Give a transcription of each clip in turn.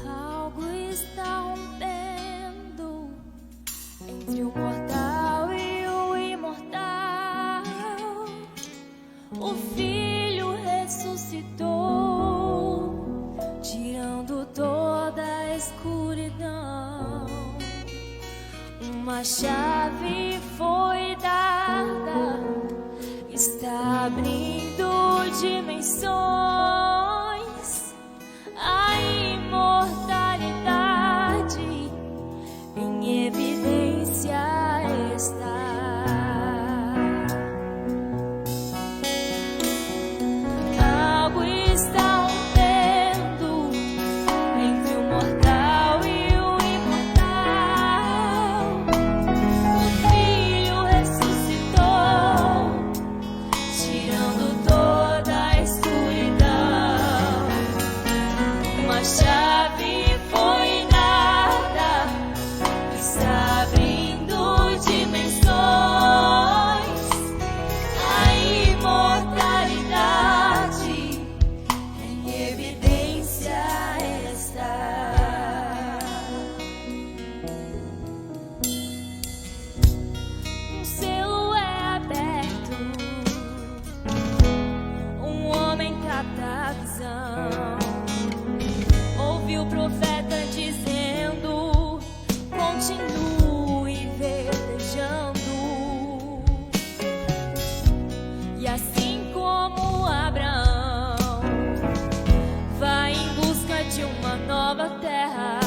Algo está rompendo entre o mortal e o imortal. O Filho ressuscitou, tirando toda a escuridão. Uma chave foi dada, está abrindo dimensões. A imortalidade em evidência está. Algo está rompendo entre o mortal e o imortal. O Filho ressuscitou, tirando toda a escuridão. Uma chave foi dada, está abrindo dimensões. A imortalidade em evidência está. Um selo é aberto, um homem capta a visão. Ouviu o profeta dizendo: continue velejando. E assim como Abraão vai em busca de uma nova terra,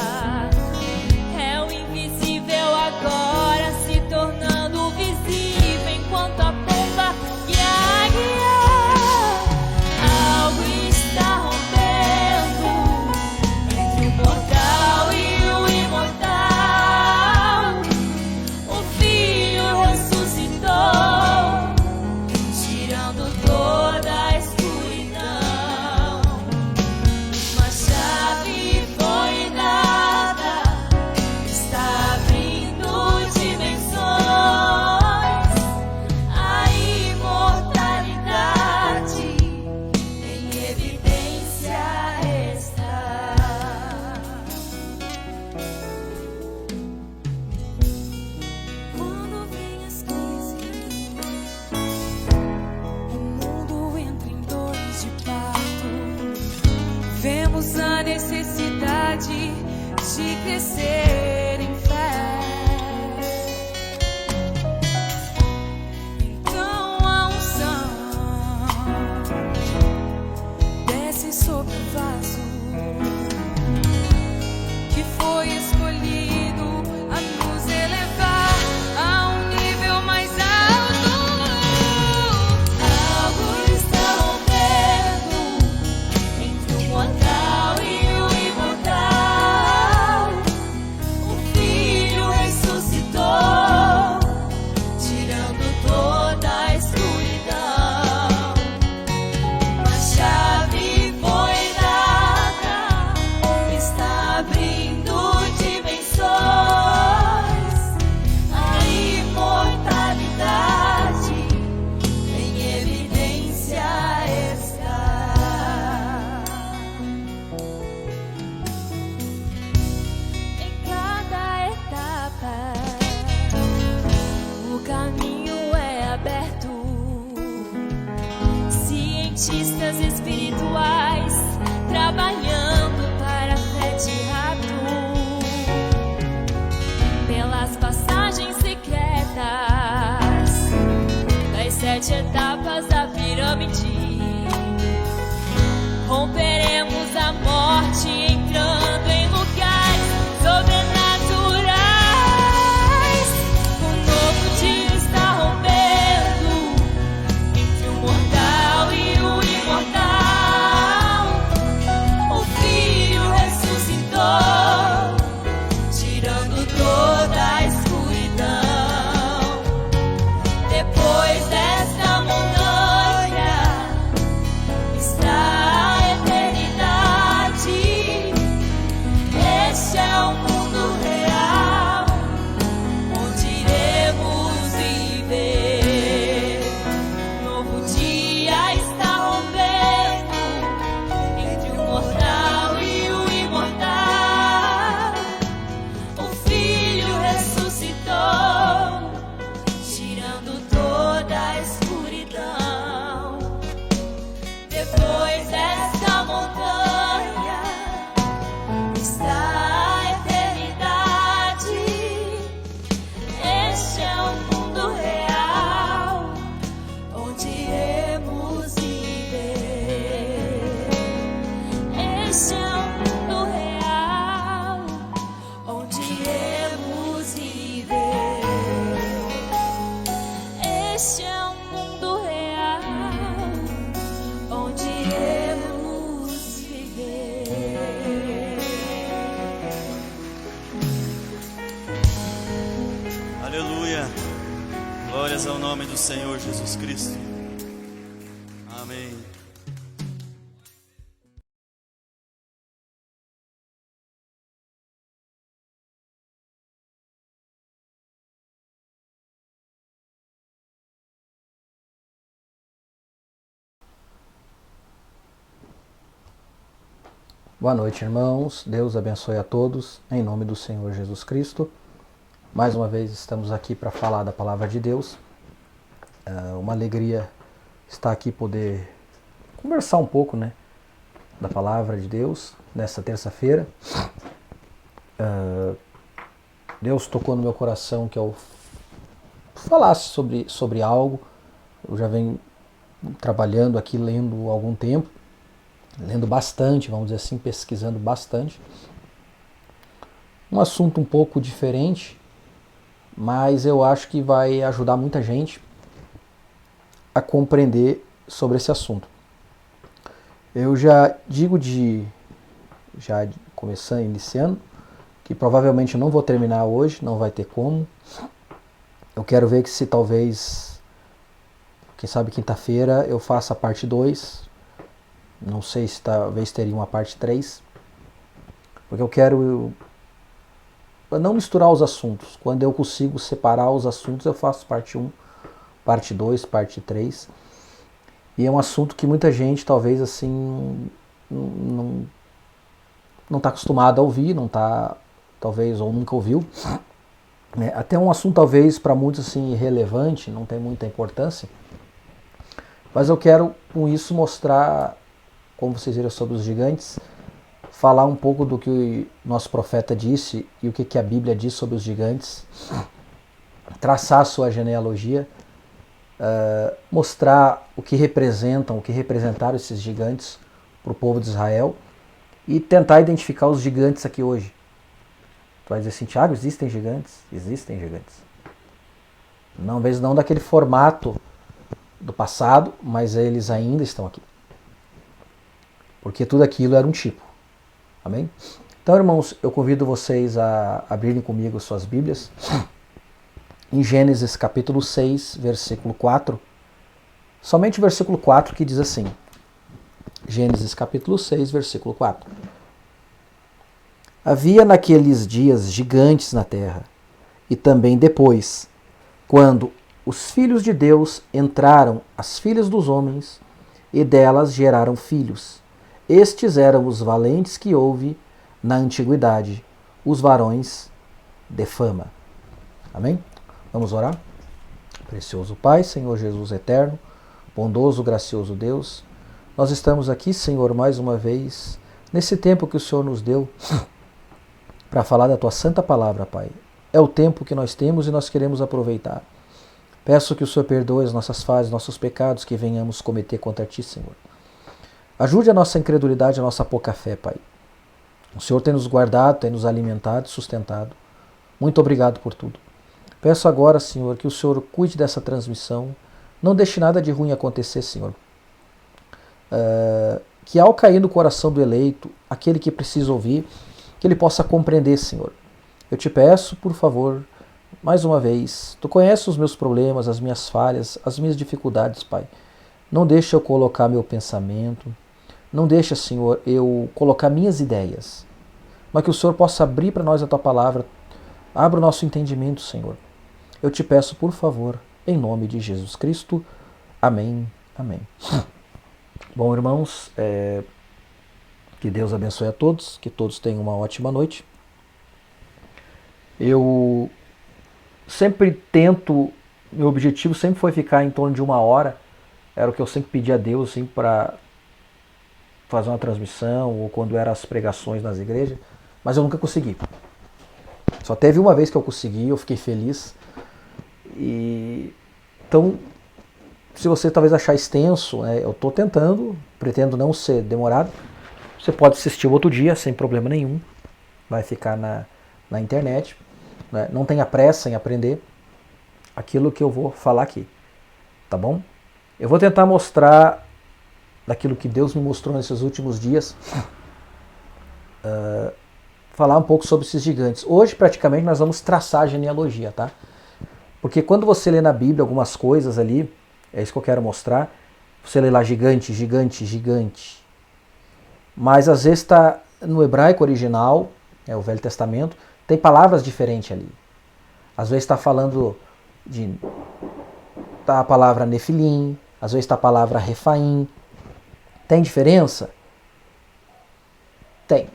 é o invisível agora se tornando visível, enquanto a pomba e a águia. Algo está rompendo entre o mortal e o imortal. O Filho ressuscitou, tirando toda a escuridão. Uma chave foi dada, está abrindo dimensões. A imortalidade em evidência está. Quando vem as crises, o mundo entra em dores de parto. Vemos a necessidade de crescer em fé. Então a unção desce sobre o vaso que foi escolhido a nos elevar a um nível mais alto. Algo está rompendo entre o mortal e o imortal. O Filho ressuscitou, tirando toda a escuridão. Uma chave foi dada, está abrindo dimensões. A imortalidade em evidência está. Em cada etapa, o caminho é aberto. Cientistas espirituais trabalhando para a fé de rato, pelas passagens secretas das 7 etapas da pirâmide. Romperemos a morte, entrando em lugares sobrenaturais. Um novo dia está rompendo entre o mortal e Aleluia. Glórias ao nome do Senhor Jesus Cristo. Amém. Boa noite, irmãos. Deus abençoe a todos, em nome do Senhor Jesus Cristo. Mais uma vez estamos aqui para falar da Palavra de Deus. Uma alegria estar aqui poder conversar um pouco, da Palavra de Deus nesta terça-feira. Deus tocou no meu coração que eu falasse sobre algo. Eu já venho trabalhando aqui, lendo há algum tempo. Lendo bastante, vamos dizer assim, pesquisando bastante. Um assunto um pouco diferente, mas eu acho que vai ajudar muita gente a compreender sobre esse assunto. Eu já digo começando, iniciando, que provavelmente não vou terminar hoje, não vai ter como. Eu quero ver que se talvez, quem sabe quinta-feira, eu faça a parte 2. Não sei se talvez teria uma parte 3, porque eu quero não misturar os assuntos. Quando eu consigo separar os assuntos, eu faço parte 1, parte 2, parte 3. E é um assunto que muita gente talvez assim não está acostumada a ouvir, não está, talvez, ou nunca ouviu. Até um assunto talvez para muitos assim irrelevante, não tem muita importância. Mas eu quero com isso mostrar, como vocês viram sobre os gigantes, falar um pouco do que o nosso profeta disse e o que a Bíblia diz sobre os gigantes, traçar a sua genealogia, mostrar o que representaram esses gigantes para o povo de Israel e tentar identificar os gigantes aqui hoje. Tu vai dizer assim, Tiago, existem gigantes? Existem gigantes. Talvez não daquele formato do passado, mas eles ainda estão aqui. Porque tudo aquilo era um tipo. Amém? Então, irmãos, eu convido vocês a abrirem comigo suas Bíblias. Em Gênesis capítulo 6, versículo 4. Somente o versículo 4 que diz assim. Gênesis capítulo 6, versículo 4. Havia naqueles dias gigantes na terra, e também depois, quando os filhos de Deus entraram as filhas dos homens, e delas geraram filhos. Estes eram os valentes que houve na antiguidade, os varões de fama. Amém? Vamos orar? Precioso Pai, Senhor Jesus eterno, bondoso, gracioso Deus, nós estamos aqui, Senhor, mais uma vez, nesse tempo que o Senhor nos deu para falar da Tua santa palavra, Pai. É o tempo que nós temos e nós queremos aproveitar. Peço que o Senhor perdoe as nossas falhas, nossos pecados que venhamos cometer contra Ti, Senhor. Ajude a nossa incredulidade, a nossa pouca fé, Pai. O Senhor tem nos guardado, tem nos alimentado, sustentado. Muito obrigado por tudo. Peço agora, Senhor, que o Senhor cuide dessa transmissão. Não deixe nada de ruim acontecer, Senhor. Que ao cair no coração do eleito, aquele que precisa ouvir, que ele possa compreender, Senhor. Eu te peço, por favor, mais uma vez, Tu conheces os meus problemas, as minhas falhas, as minhas dificuldades, Pai. Não deixa eu colocar meu pensamento, não deixa, Senhor, eu colocar minhas ideias, mas que o Senhor possa abrir para nós a Tua palavra, abra o nosso entendimento, Senhor. Eu te peço, por favor, em nome de Jesus Cristo. Amém. Amém. Bom, irmãos, que Deus abençoe a todos, que todos tenham uma ótima noite. Eu sempre tento, meu objetivo sempre foi ficar em torno de 1 hora, era o que eu sempre pedi a Deus assim, para fazer uma transmissão, ou quando eram as pregações nas igrejas, mas eu nunca consegui. Só teve uma vez que eu consegui, eu fiquei feliz. Então, se você talvez achar extenso, eu estou tentando, pretendo não ser demorado. Você pode assistir outro dia, sem problema nenhum. Vai ficar na internet. Não tenha pressa em aprender aquilo que eu vou falar aqui. Tá bom? Eu vou tentar mostrar daquilo que Deus me mostrou nesses últimos dias. Falar um pouco sobre esses gigantes. Hoje, praticamente, nós vamos traçar a genealogia, tá? Porque quando você lê na Bíblia algumas coisas ali, é isso que eu quero mostrar, você lê lá gigante, gigante, gigante. Mas às vezes está no hebraico original, o Velho Testamento, tem palavras diferentes ali. Às vezes está falando de... Tá a palavra Nefilim, às vezes está a palavra Refaim. Tem diferença? Tem.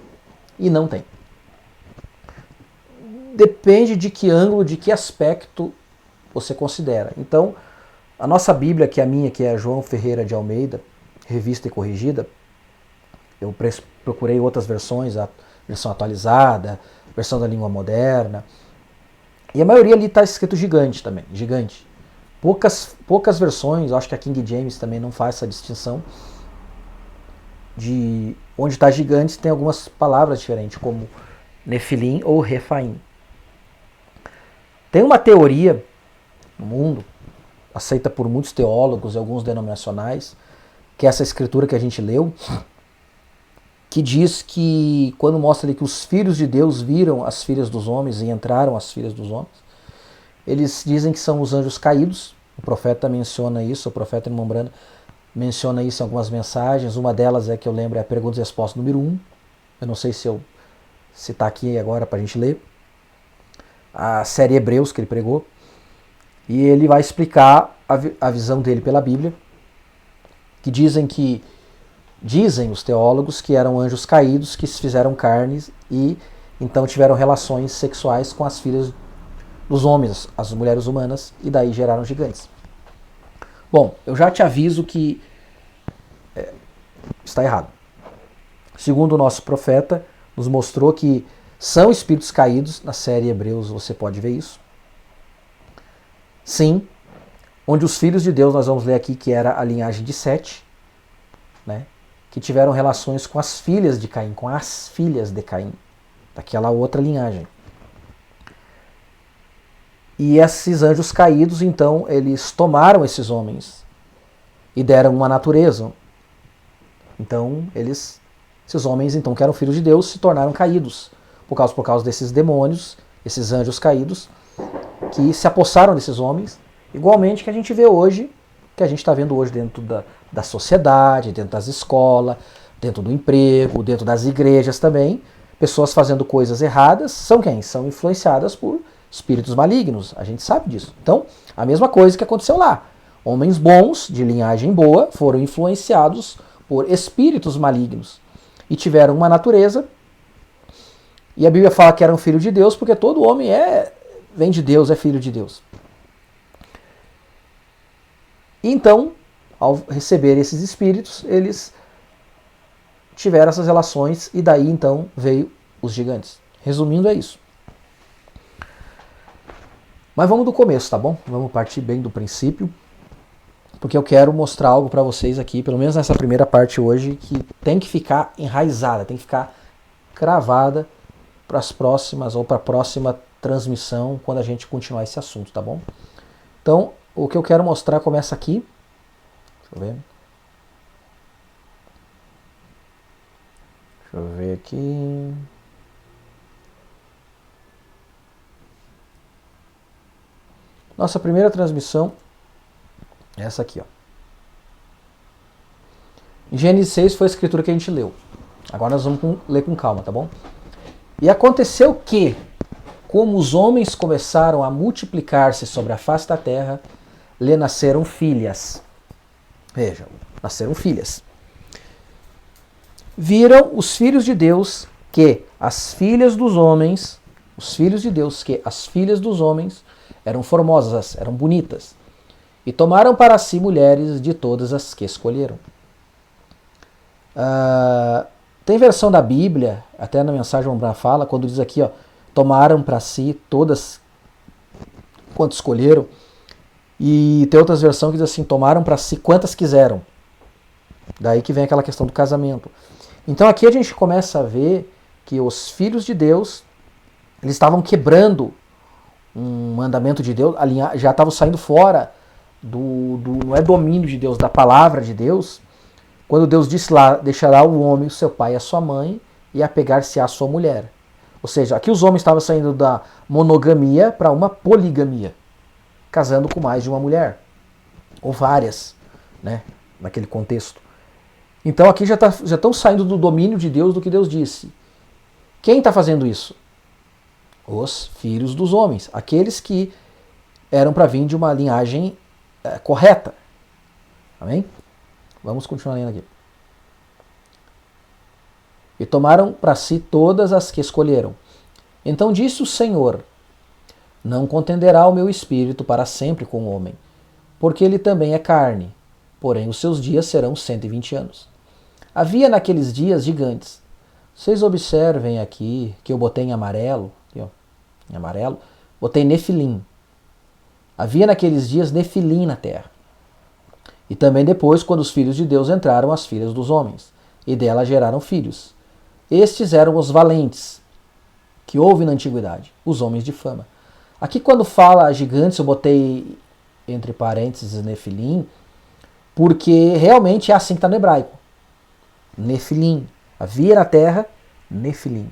E não tem. Depende de que ângulo, de que aspecto você considera. Então, a nossa Bíblia, que é a minha, que é a João Ferreira de Almeida, revista e corrigida, eu procurei outras versões, a versão atualizada, versão da língua moderna, e a maioria ali está escrito gigante também, gigante. Poucas versões, eu acho que a King James também não faz essa distinção, de onde está gigante tem algumas palavras diferentes, como Nefilim ou Refaim. Tem uma teoria no mundo, aceita por muitos teólogos e alguns denominacionais, que é essa escritura que a gente leu, que diz que, quando mostra ali que os filhos de Deus viram as filhas dos homens e entraram as filhas dos homens, eles dizem que são os anjos caídos. O profeta menciona isso, o profeta irmão Brana menciona isso em algumas mensagens. Uma delas é que eu lembro, é a pergunta e resposta número 1. Eu não sei se está aqui agora para a gente ler. A série Hebreus que ele pregou. E ele vai explicar a visão dele pela Bíblia, que dizem os teólogos que eram anjos caídos que se fizeram carnes e então tiveram relações sexuais com as filhas dos homens, as mulheres humanas, e daí geraram gigantes. Bom, eu já te aviso que está errado. Segundo o nosso profeta, nos mostrou que são espíritos caídos, na série Hebreus você pode ver isso. Sim, onde os filhos de Deus, nós vamos ler aqui que era a linhagem de Sete, né, que tiveram relações com as filhas de Caim, com as filhas de Caim, daquela outra linhagem. E esses anjos caídos, então, eles tomaram esses homens e deram uma natureza. Então, esses homens, então, que eram filhos de Deus, se tornaram caídos, por causa desses demônios, esses anjos caídos, que se apossaram desses homens, igualmente que a gente vê hoje, que a gente está vendo hoje dentro da sociedade, dentro das escolas, dentro do emprego, dentro das igrejas também, pessoas fazendo coisas erradas, são quem? São influenciadas por espíritos malignos, a gente sabe disso. Então, a mesma coisa que aconteceu lá. Homens bons, de linhagem boa, foram influenciados por espíritos malignos e tiveram uma natureza. E a Bíblia fala que eram filhos de Deus, porque todo homem vem de Deus, é filho de Deus. Então, ao receber esses espíritos, eles tiveram essas relações e daí então veio os gigantes. Resumindo, é isso. Mas vamos do começo, tá bom? Vamos partir bem do princípio, porque eu quero mostrar algo para vocês aqui, pelo menos nessa primeira parte hoje, que tem que ficar enraizada, tem que ficar cravada para as próximas ou para a próxima transmissão, quando a gente continuar esse assunto, tá bom? Então, o que eu quero mostrar começa aqui. Deixa eu ver. Deixa eu ver aqui. Nossa primeira transmissão é essa aqui, ó. Em Gênesis 6 foi a escritura que a gente leu. Agora nós vamos ler com calma, tá bom? E aconteceu que, como os homens começaram a multiplicar-se sobre a face da terra, lhe nasceram filhas. Vejam, nasceram filhas. Viram os filhos de Deus que as filhas dos homens, os filhos de Deus que as filhas dos homens eram formosas, eram bonitas, e tomaram para si mulheres de todas as que escolheram. Tem versão da Bíblia, até na mensagem Ombra fala, quando diz aqui, ó, tomaram para si todas quanto escolheram, e tem outras versões que diz assim, tomaram para si quantas quiseram. Daí que vem aquela questão do casamento. Então aqui a gente começa a ver que os filhos de Deus, eles estavam quebrando um mandamento de Deus, já estavam saindo fora não é domínio de Deus, da palavra de Deus, quando Deus disse lá, deixará o homem, o seu pai e a sua mãe, e apegar-se à sua mulher. Ou seja, aqui os homens estavam saindo da monogamia para uma poligamia. casando com mais de uma mulher, ou várias, né, naquele contexto. Então aqui já estão saindo do domínio de Deus, do que Deus disse. Quem está fazendo isso? Os filhos dos homens, aqueles que eram para vir de uma linhagem correta. Amém? Vamos continuar lendo aqui. E tomaram para si todas as que escolheram. Então disse o Senhor: não contenderá o meu espírito para sempre com o homem, porque ele também é carne, porém os seus dias serão 120 anos. Havia naqueles dias gigantes. Vocês observem aqui que eu botei em amarelo, aqui, ó, em amarelo, botei Nefilim. Havia naqueles dias Nefilim na terra. E também depois, quando os filhos de Deus entraram, as filhas dos homens, e dela geraram filhos. Estes eram os valentes, que houve na antiguidade, os homens de fama. Aqui quando fala gigantes, eu botei entre parênteses Nefilim, porque realmente é assim que está no hebraico. Nefilim. Havia na terra Nefilim.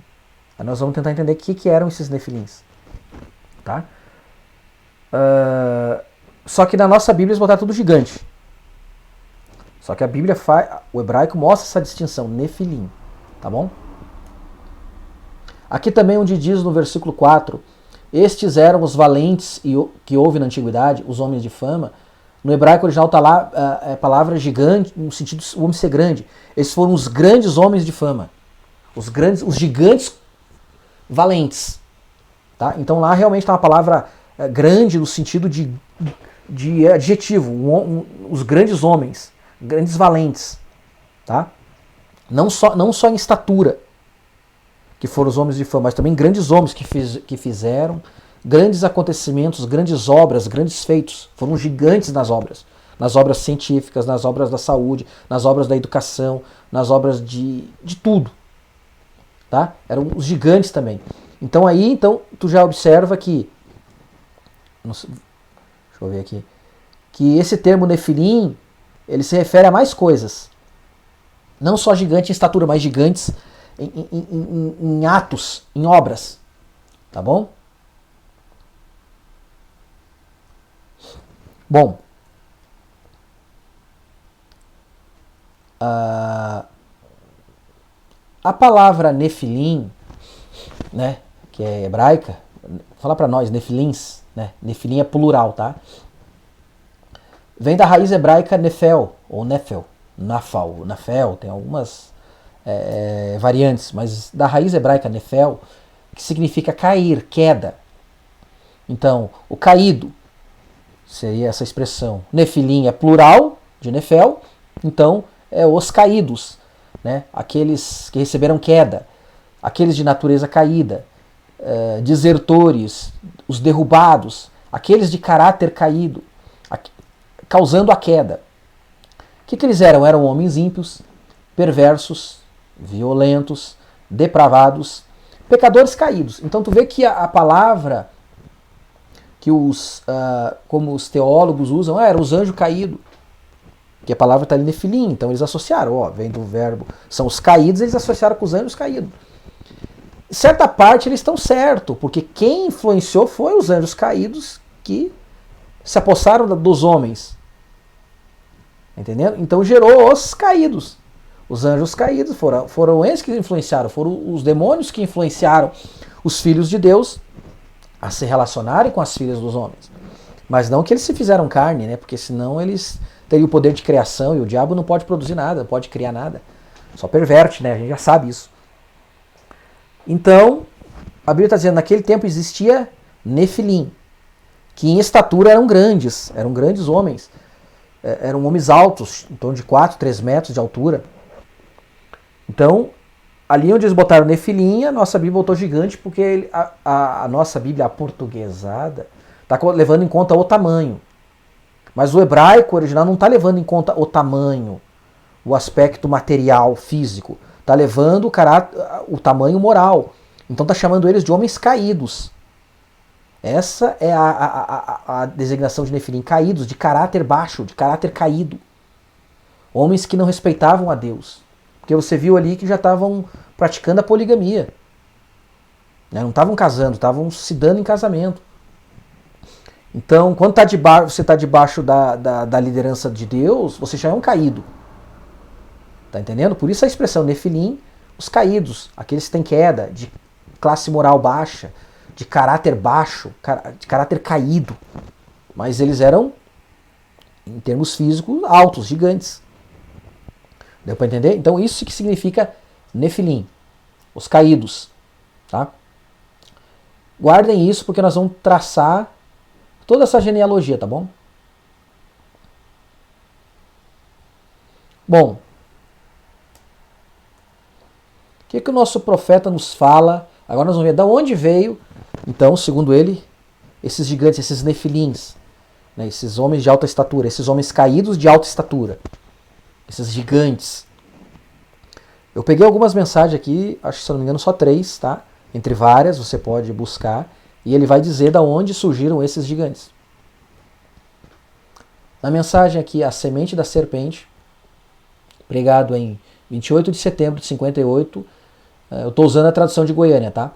Aí nós vamos tentar entender o que eram esses Nefilins. Tá? Só que na nossa Bíblia eles botaram tudo gigante. Só que a Bíblia o hebraico mostra essa distinção, Nefilim. Tá bom? Aqui também onde diz no versículo 4, estes eram os valentes que houve na antiguidade, os homens de fama. No hebraico original está lá a palavra gigante, no sentido de o homem ser grande. Esses foram os grandes homens de fama. Os gigantes valentes. Tá? Então lá realmente está uma palavra grande no sentido de adjetivo. Os grandes homens, grandes valentes. Tá? Não só em estatura, que foram os homens de fama, mas também grandes homens que fizeram grandes acontecimentos, grandes obras, grandes feitos. Foram gigantes nas obras científicas, nas obras da saúde, nas obras da educação, nas obras de tudo. Tá? Eram os gigantes também. Então aí, tu já observa que, deixa eu ver aqui, que esse termo Nefilim, ele se refere a mais coisas. Não só gigante em estatura, mas gigantes em atos, em obras. Tá bom? Bom, a palavra Nefilim, né, que é hebraica, fala para nós, Nefilins, né, Nefilim é plural, tá? Vem da raiz hebraica Nefel, ou Nefel, Nafel, tem algumas variantes, mas da raiz hebraica Nefel, que significa cair, queda. Então, o caído seria essa expressão. Nefilim é plural de Nefel, então é os caídos, né? Aqueles que receberam queda, aqueles de natureza caída, desertores, os derrubados, aqueles de caráter caído, causando a queda. O que eles eram? Eram homens ímpios, perversos, violentos, depravados, pecadores caídos. Então tu vê que a palavra que como os teólogos usam, eram os anjos caídos. Que a palavra está ali Nefilim, então eles associaram, vem do verbo, são os caídos, eles associaram com os anjos caídos. Em certa parte eles estão certos, porque quem influenciou foi os anjos caídos que se apossaram dos homens. Entendendo? Então gerou os caídos. Os anjos caídos foram eles que influenciaram, foram os demônios que influenciaram os filhos de Deus a se relacionarem com as filhas dos homens. Mas não que eles se fizeram carne, né? Porque senão eles teriam o poder de criação e o diabo não pode produzir nada, não pode criar nada. Só perverte, né? A gente já sabe isso. Então, a Bíblia está dizendo, naquele tempo existia Nefilim, que em estatura eram grandes homens. Eram homens altos, em torno de 4, 3 metros de altura. Então, ali onde eles botaram Nefilim, a nossa Bíblia botou gigante, porque a nossa Bíblia aportuguesada está levando em conta o tamanho. Mas o hebraico original não está levando em conta o tamanho, o aspecto material, físico. Está levando o tamanho moral. Então está chamando eles de homens caídos. Essa é a designação de Nefilim, caídos, de caráter baixo, de caráter caído. Homens que não respeitavam a Deus. Porque você viu ali que já estavam praticando a poligamia. Não estavam casando, estavam se dando em casamento. Então, quando você está debaixo da liderança de Deus, você já é um caído. Tá entendendo? Por isso a expressão Nefilim, os caídos, aqueles que têm queda, de classe moral baixa, de caráter baixo, de caráter caído. Mas eles eram, em termos físicos, altos, gigantes. Deu para entender? Então isso que significa Nefilim, os caídos. Tá? Guardem isso porque nós vamos traçar toda essa genealogia, tá bom? Bom, o que o nosso profeta nos fala? Agora nós vamos ver de onde veio, então, segundo ele, esses gigantes, esses nefilins, né, esses homens de alta estatura, esses homens caídos de alta estatura, esses gigantes. Eu peguei algumas mensagens aqui, acho que se eu não me engano só 3, tá? Entre várias, você pode buscar, e ele vai dizer de onde surgiram esses gigantes. Na mensagem aqui, A Semente da Serpente, pregado em 28 de setembro de 58, eu estou usando a tradução de Goiânia, tá?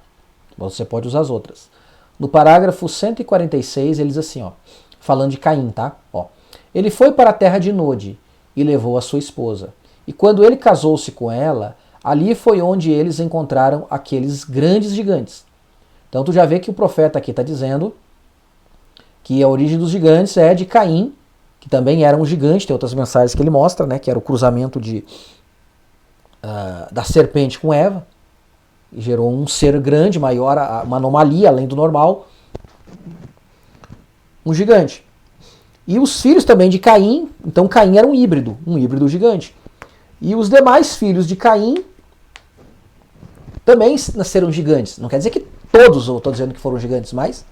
Você pode usar as outras. No parágrafo 146, ele diz assim, ó, falando de Caim, tá? Ó, ele foi para a terra de Nod e levou a sua esposa. E quando ele casou-se com ela, ali foi onde eles encontraram aqueles grandes gigantes. Então tu já vê que o profeta aqui está dizendo que a origem dos gigantes é de Caim, que também era um gigante, tem outras mensagens que ele mostra, né, que era o cruzamento da serpente com Eva, e gerou um ser grande, maior, uma anomalia além do normal, um gigante. E os filhos também de Caim, então Caim era um híbrido gigante. E os demais filhos de Caim também nasceram gigantes. Não quer dizer que todos, eu estou dizendo que foram gigantes, mas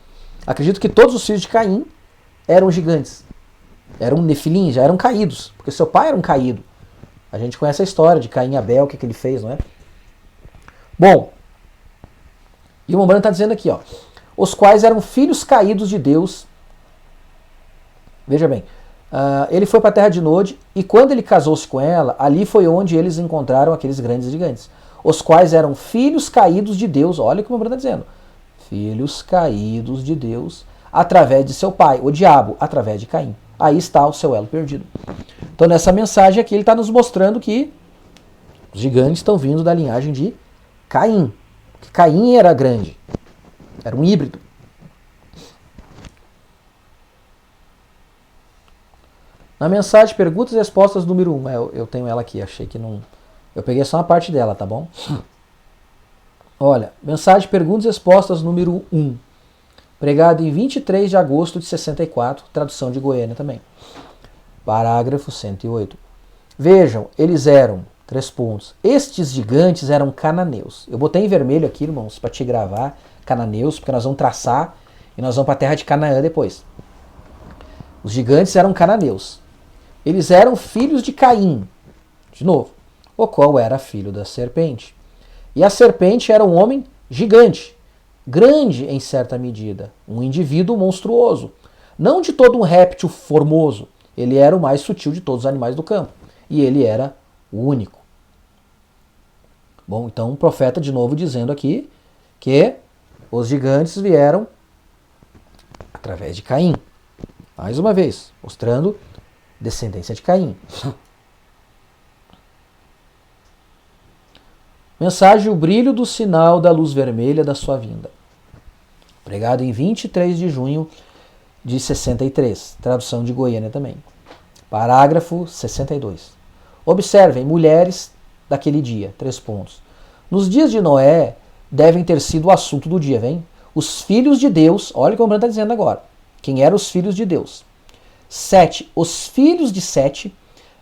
acredito que todos os filhos de Caim eram gigantes. Eram nefilim, já eram caídos, porque seu pai era um caído. A gente conhece a história de Caim e Abel, o que ele fez, não é? Bom, e o Mombrano está dizendo aqui, ó, os quais eram filhos caídos de Deus. Veja bem, ele foi para a terra de Nod, e quando ele casou-se com ela, ali foi onde eles encontraram aqueles grandes gigantes, os quais eram filhos caídos de Deus. Olha o que o Mombrano está dizendo. Filhos caídos de Deus, através de seu pai, o diabo, através de Caim. Aí está o seu elo perdido. Então nessa mensagem aqui ele está nos mostrando que os gigantes estão vindo da linhagem de Caim. Que Caim era grande. Era um híbrido. Na mensagem Perguntas e Respostas número 1, eu tenho ela aqui, achei que não... Eu peguei só uma parte dela, tá bom? Olha, mensagem Perguntas e Respostas número 1. Pregado em 23 de agosto de 64, tradução de Goiânia também. Parágrafo 108. Vejam, eles eram, 3 pontos, estes gigantes eram cananeus. Eu botei em vermelho aqui, irmãos, para te gravar, cananeus, porque nós vamos traçar e nós vamos para a terra de Canaã depois. Os gigantes eram cananeus. Eles eram filhos de Caim, de novo, o qual era filho da serpente. E a serpente era um homem gigante, grande em certa medida, um indivíduo monstruoso. Não de todo um réptil formoso, ele era o mais sutil de todos os animais do campo. E ele era o único. Bom, então o profeta de novo dizendo aqui que os gigantes vieram através de Caim. Mais uma vez, mostrando descendência de Caim. Mensagem: o brilho do sinal da luz vermelha da sua vinda. Pregado em 23 de junho de 63. Tradução de Goiânia também. Parágrafo 62. Observem, mulheres daquele dia. 3 pontos. Nos dias de Noé, devem ter sido o assunto do dia, vem? Os filhos de Deus, olha o que o Branco está dizendo agora. Quem eram os filhos de Deus? 7. Os filhos de Sete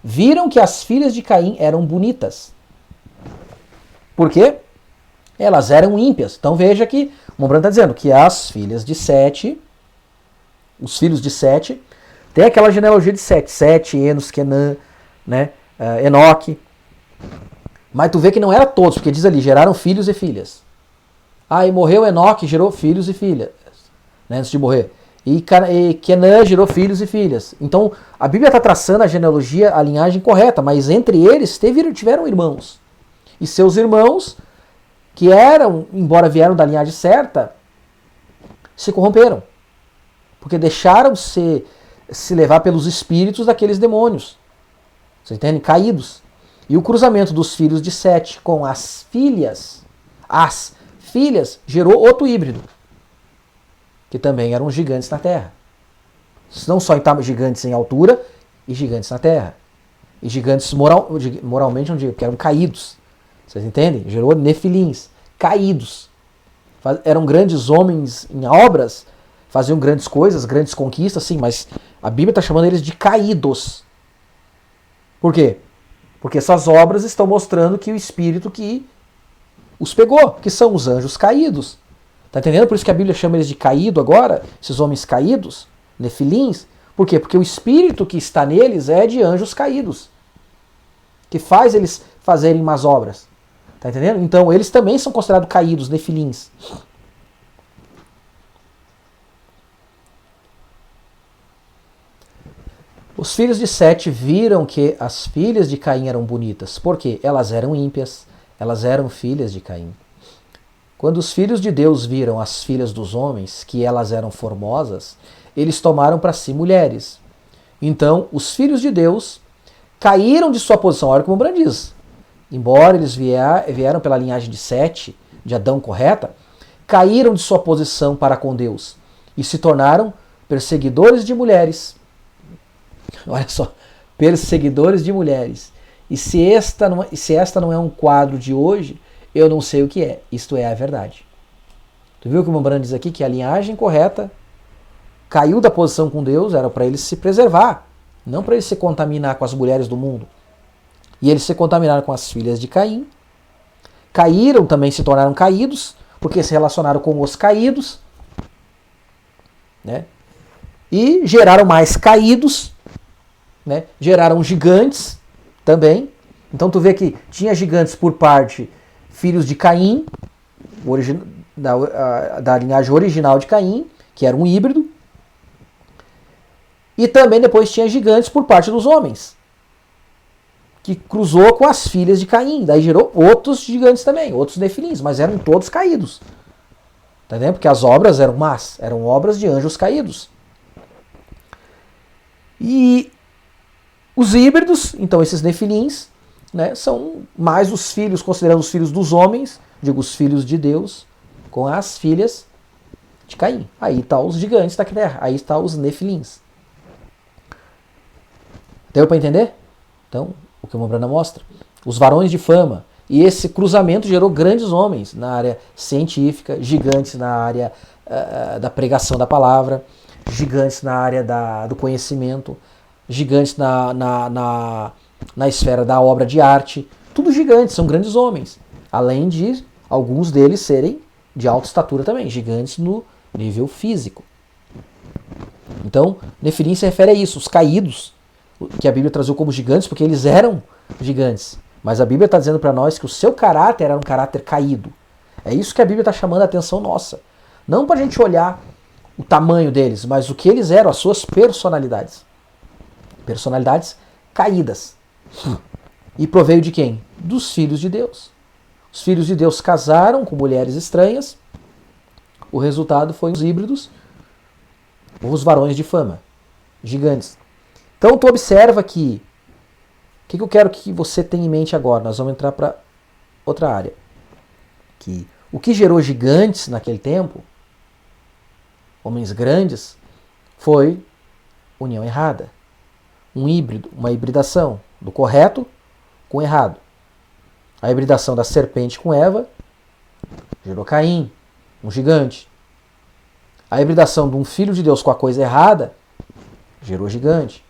viram que as filhas de Caim eram bonitas. Por quê? Elas eram ímpias. Então veja que o Mombrano está dizendo que as filhas de Sete, os filhos de Sete, tem aquela genealogia de Sete. Sete, Enos, Quenã, né? Enoque. Mas tu vê que não era todos, porque diz ali, geraram filhos e filhas. E morreu Enoque, gerou filhos e filhas, né, antes de morrer. E Quenã gerou filhos e filhas. Então a Bíblia está traçando a genealogia, a linhagem correta, mas entre eles tiveram irmãos. E seus irmãos, que eram, embora vieram da linhagem certa, se corromperam. Porque deixaram se levar pelos espíritos daqueles demônios. Vocês entendem? Caídos. E o cruzamento dos filhos de Sete com as filhas gerou outro híbrido, que também eram gigantes na Terra. Não só gigantes em altura, e gigantes na Terra. E gigantes moralmente, não digo, porque eram caídos. Vocês entendem? Gerou nefilins, caídos. Eram grandes homens em obras, faziam grandes coisas, grandes conquistas, sim, mas a Bíblia está chamando eles de caídos. Por quê? Porque essas obras estão mostrando que o espírito que os pegou, que são os anjos caídos. Tá entendendo? Por isso que a Bíblia chama eles de caído agora, esses homens caídos, nefilins. Por quê? Porque o espírito que está neles é de anjos caídos, que faz eles fazerem más obras. Tá entendendo? Então eles também são considerados caídos, nefilins. Os filhos de Sete viram que as filhas de Caim eram bonitas, porque elas eram ímpias, elas eram filhas de Caim. Quando os filhos de Deus viram as filhas dos homens, que elas eram formosas, eles tomaram para si mulheres. Então, os filhos de Deus caíram de sua posição. Olha como o Bran diz. Embora eles vieram pela linhagem de Sete, de Adão correta, caíram de sua posição para com Deus e se tornaram perseguidores de mulheres. Olha só, perseguidores de mulheres. E se esta não é um quadro de hoje, eu não sei o que é. Isto é a verdade. Tu viu que o Mambrano diz aqui que a linhagem correta caiu da posição com Deus, era para eles se preservar, não para eles se contaminar com as mulheres do mundo. E eles se contaminaram com as filhas de Caim. Caíram também, se tornaram caídos, porque se relacionaram com os caídos, né? E geraram mais caídos, né? Geraram gigantes também. Então tu vê que tinha gigantes por parte filhos de Caim, da linhagem original de Caim, que era um híbrido. E também depois tinha gigantes por parte dos homens, que cruzou com as filhas de Caim. Daí gerou outros gigantes também, outros nefilins, mas eram todos caídos. Tá entendendo? Porque as obras eram más, eram obras de anjos caídos. E os híbridos, então esses nefilins, né, são mais os filhos, considerando os filhos dos homens, digo os filhos de Deus, com as filhas de Caim. Aí está os gigantes da terra, aí está os nefilins. Deu para entender? Então, o que o Mambrana mostra. Os varões de fama. E esse cruzamento gerou grandes homens na área científica, gigantes na área da pregação da palavra, gigantes na área do conhecimento, gigantes na esfera da obra de arte. Tudo gigantes, são grandes homens. Além de alguns deles serem de alta estatura também, gigantes no nível físico. Então, Nefilim se refere a isso, os caídos, que a Bíblia traziu como gigantes, porque eles eram gigantes. Mas a Bíblia está dizendo para nós que o seu caráter era um caráter caído. É isso que a Bíblia está chamando a atenção nossa. Não para a gente olhar o tamanho deles, mas o que eles eram, as suas personalidades. Personalidades caídas. E proveio de quem? Dos filhos de Deus. Os filhos de Deus casaram com mulheres estranhas. O resultado foi os híbridos, os varões de fama, gigantes. Então tu observa que o que eu quero que você tenha em mente agora? Nós vamos entrar para outra área. Que o que gerou gigantes naquele tempo, homens grandes, foi união errada. Um híbrido, uma hibridação do correto com o errado. A hibridação da serpente com Eva gerou Caim, um gigante. A hibridação de um filho de Deus com a coisa errada gerou gigante.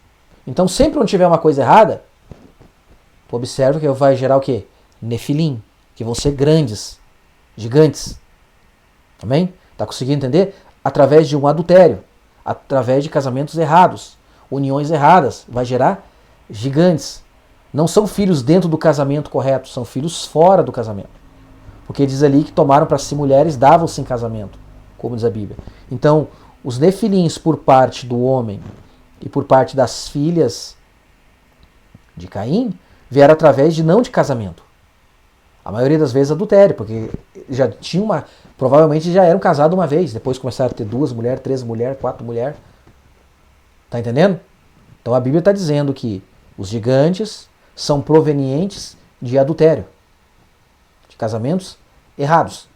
Então sempre onde tiver uma coisa errada, observa que vai gerar o quê? Nefilim, que vão ser grandes, gigantes. Amém? Tá conseguindo entender? Através de um adultério, através de casamentos errados, uniões erradas, vai gerar gigantes. Não são filhos dentro do casamento correto, são filhos fora do casamento. Porque diz ali que tomaram para si mulheres, davam-se em casamento, como diz a Bíblia. Então, os nefilins por parte do homem e por parte das filhas de Caim vieram através de não de casamento. A maioria das vezes adultério, porque já tinha provavelmente já eram casados uma vez, depois começaram a ter 2 mulheres, 3 mulheres, 4 mulheres. Tá entendendo? Então a Bíblia está dizendo que os gigantes são provenientes de adultério, de casamentos errados.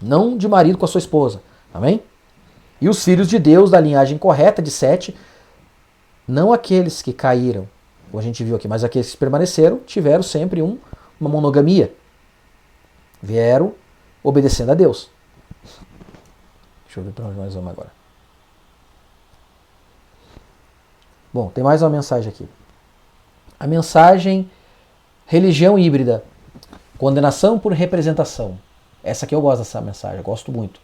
Não de marido com a sua esposa. Amém? E os filhos de Deus da linhagem correta de Sete, não aqueles que caíram, como a gente viu aqui, mas aqueles que permaneceram, tiveram sempre uma monogamia. Vieram obedecendo a Deus. Deixa eu ver para onde nós vamos agora. Bom, tem mais uma mensagem aqui. A mensagem religião híbrida. Condenação por representação. Essa aqui eu gosto dessa mensagem, eu gosto muito.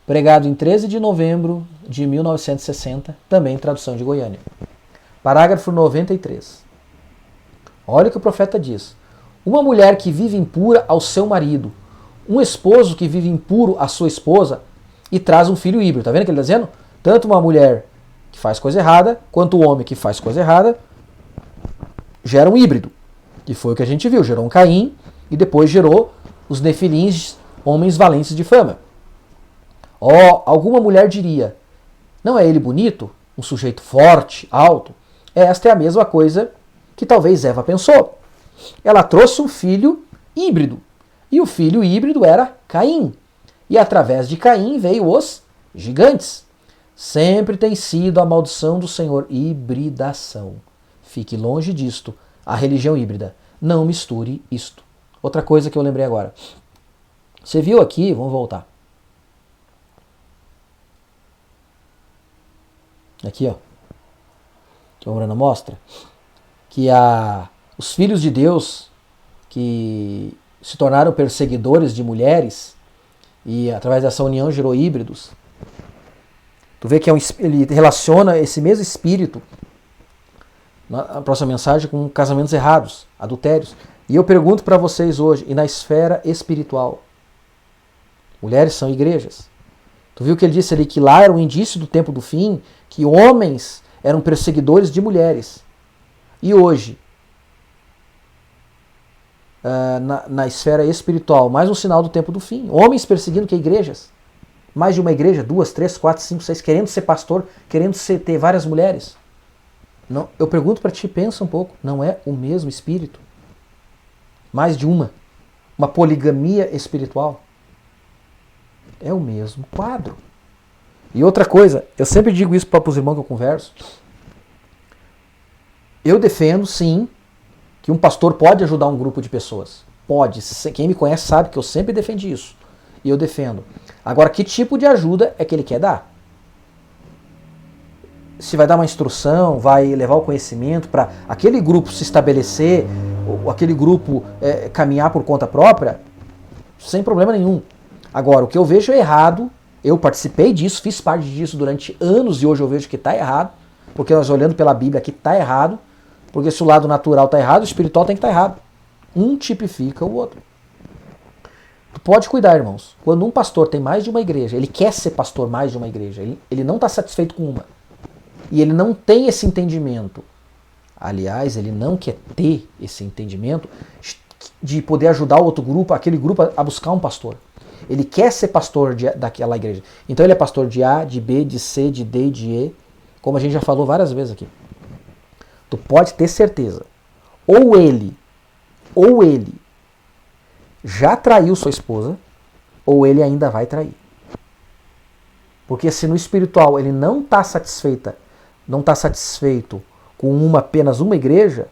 Pregado em 13 de novembro de 1960, também tradução de Goiânia. Parágrafo 93. Olha o que o profeta diz. Uma mulher que vive impura ao seu marido, um esposo que vive impuro à sua esposa e traz um filho híbrido. Tá vendo o que ele está dizendo? Tanto uma mulher que faz coisa errada, quanto o homem que faz coisa errada, gera um híbrido. E foi o que a gente viu. Gerou um Caim e depois gerou os nefilins, homens valentes de fama. Alguma mulher diria, não é ele bonito? Um sujeito forte, alto? Esta é a mesma coisa que talvez Eva pensou. Ela trouxe um filho híbrido. E o filho híbrido era Caim. E através de Caim veio os gigantes. Sempre tem sido a maldição do Senhor hibridação. Fique longe disto, a religião híbrida. Não misture isto. Outra coisa que eu lembrei agora. Você viu aqui, vamos voltar. Aqui, ó. Que a Brana mostra. Que os filhos de Deus que se tornaram perseguidores de mulheres e através dessa união gerou híbridos. Tu vê que ele relaciona esse mesmo espírito na próxima mensagem com casamentos errados, adultérios. E eu pergunto para vocês hoje, e na esfera espiritual, mulheres são igrejas. Tu viu que ele disse ali que lá era um indício do tempo do fim, que homens eram perseguidores de mulheres. E hoje, na esfera espiritual, mais um sinal do tempo do fim. Homens perseguindo que igrejas? Mais de uma igreja, 2, 3, 4, 5, 6, querendo ser pastor, querendo ter várias mulheres. Não, eu pergunto para ti, pensa um pouco, não é o mesmo espírito? Mais de uma poligamia espiritual. É o mesmo quadro. E outra coisa, eu sempre digo isso para os irmãos que eu converso. Eu defendo, sim, que um pastor pode ajudar um grupo de pessoas. Pode. Quem me conhece sabe que eu sempre defendi isso. E eu defendo. Agora, que tipo de ajuda é que ele quer dar? Se vai dar uma instrução, vai levar o conhecimento para aquele grupo se estabelecer, ou aquele grupo caminhar por conta própria, sem problema nenhum. Agora, o que eu vejo é errado, eu participei disso, fiz parte disso durante anos e hoje eu vejo que está errado, porque nós olhando pela Bíblia aqui está errado, porque se o lado natural está errado, o espiritual tem que estar errado. Um tipifica o outro. Tu pode cuidar, irmãos. Quando um pastor tem mais de uma igreja, ele quer ser pastor mais de uma igreja, ele não está satisfeito com uma, e ele não tem esse entendimento. Aliás, ele não quer ter esse entendimento de poder ajudar o outro grupo, aquele grupo a buscar um pastor. Ele quer ser pastor daquela igreja. Então ele é pastor de A, de B, de C, de D, de E, como a gente já falou várias vezes aqui. Tu pode ter certeza. Ou ele já traiu sua esposa, ou ele ainda vai trair. Porque se no espiritual ele não está satisfeito com apenas uma igreja,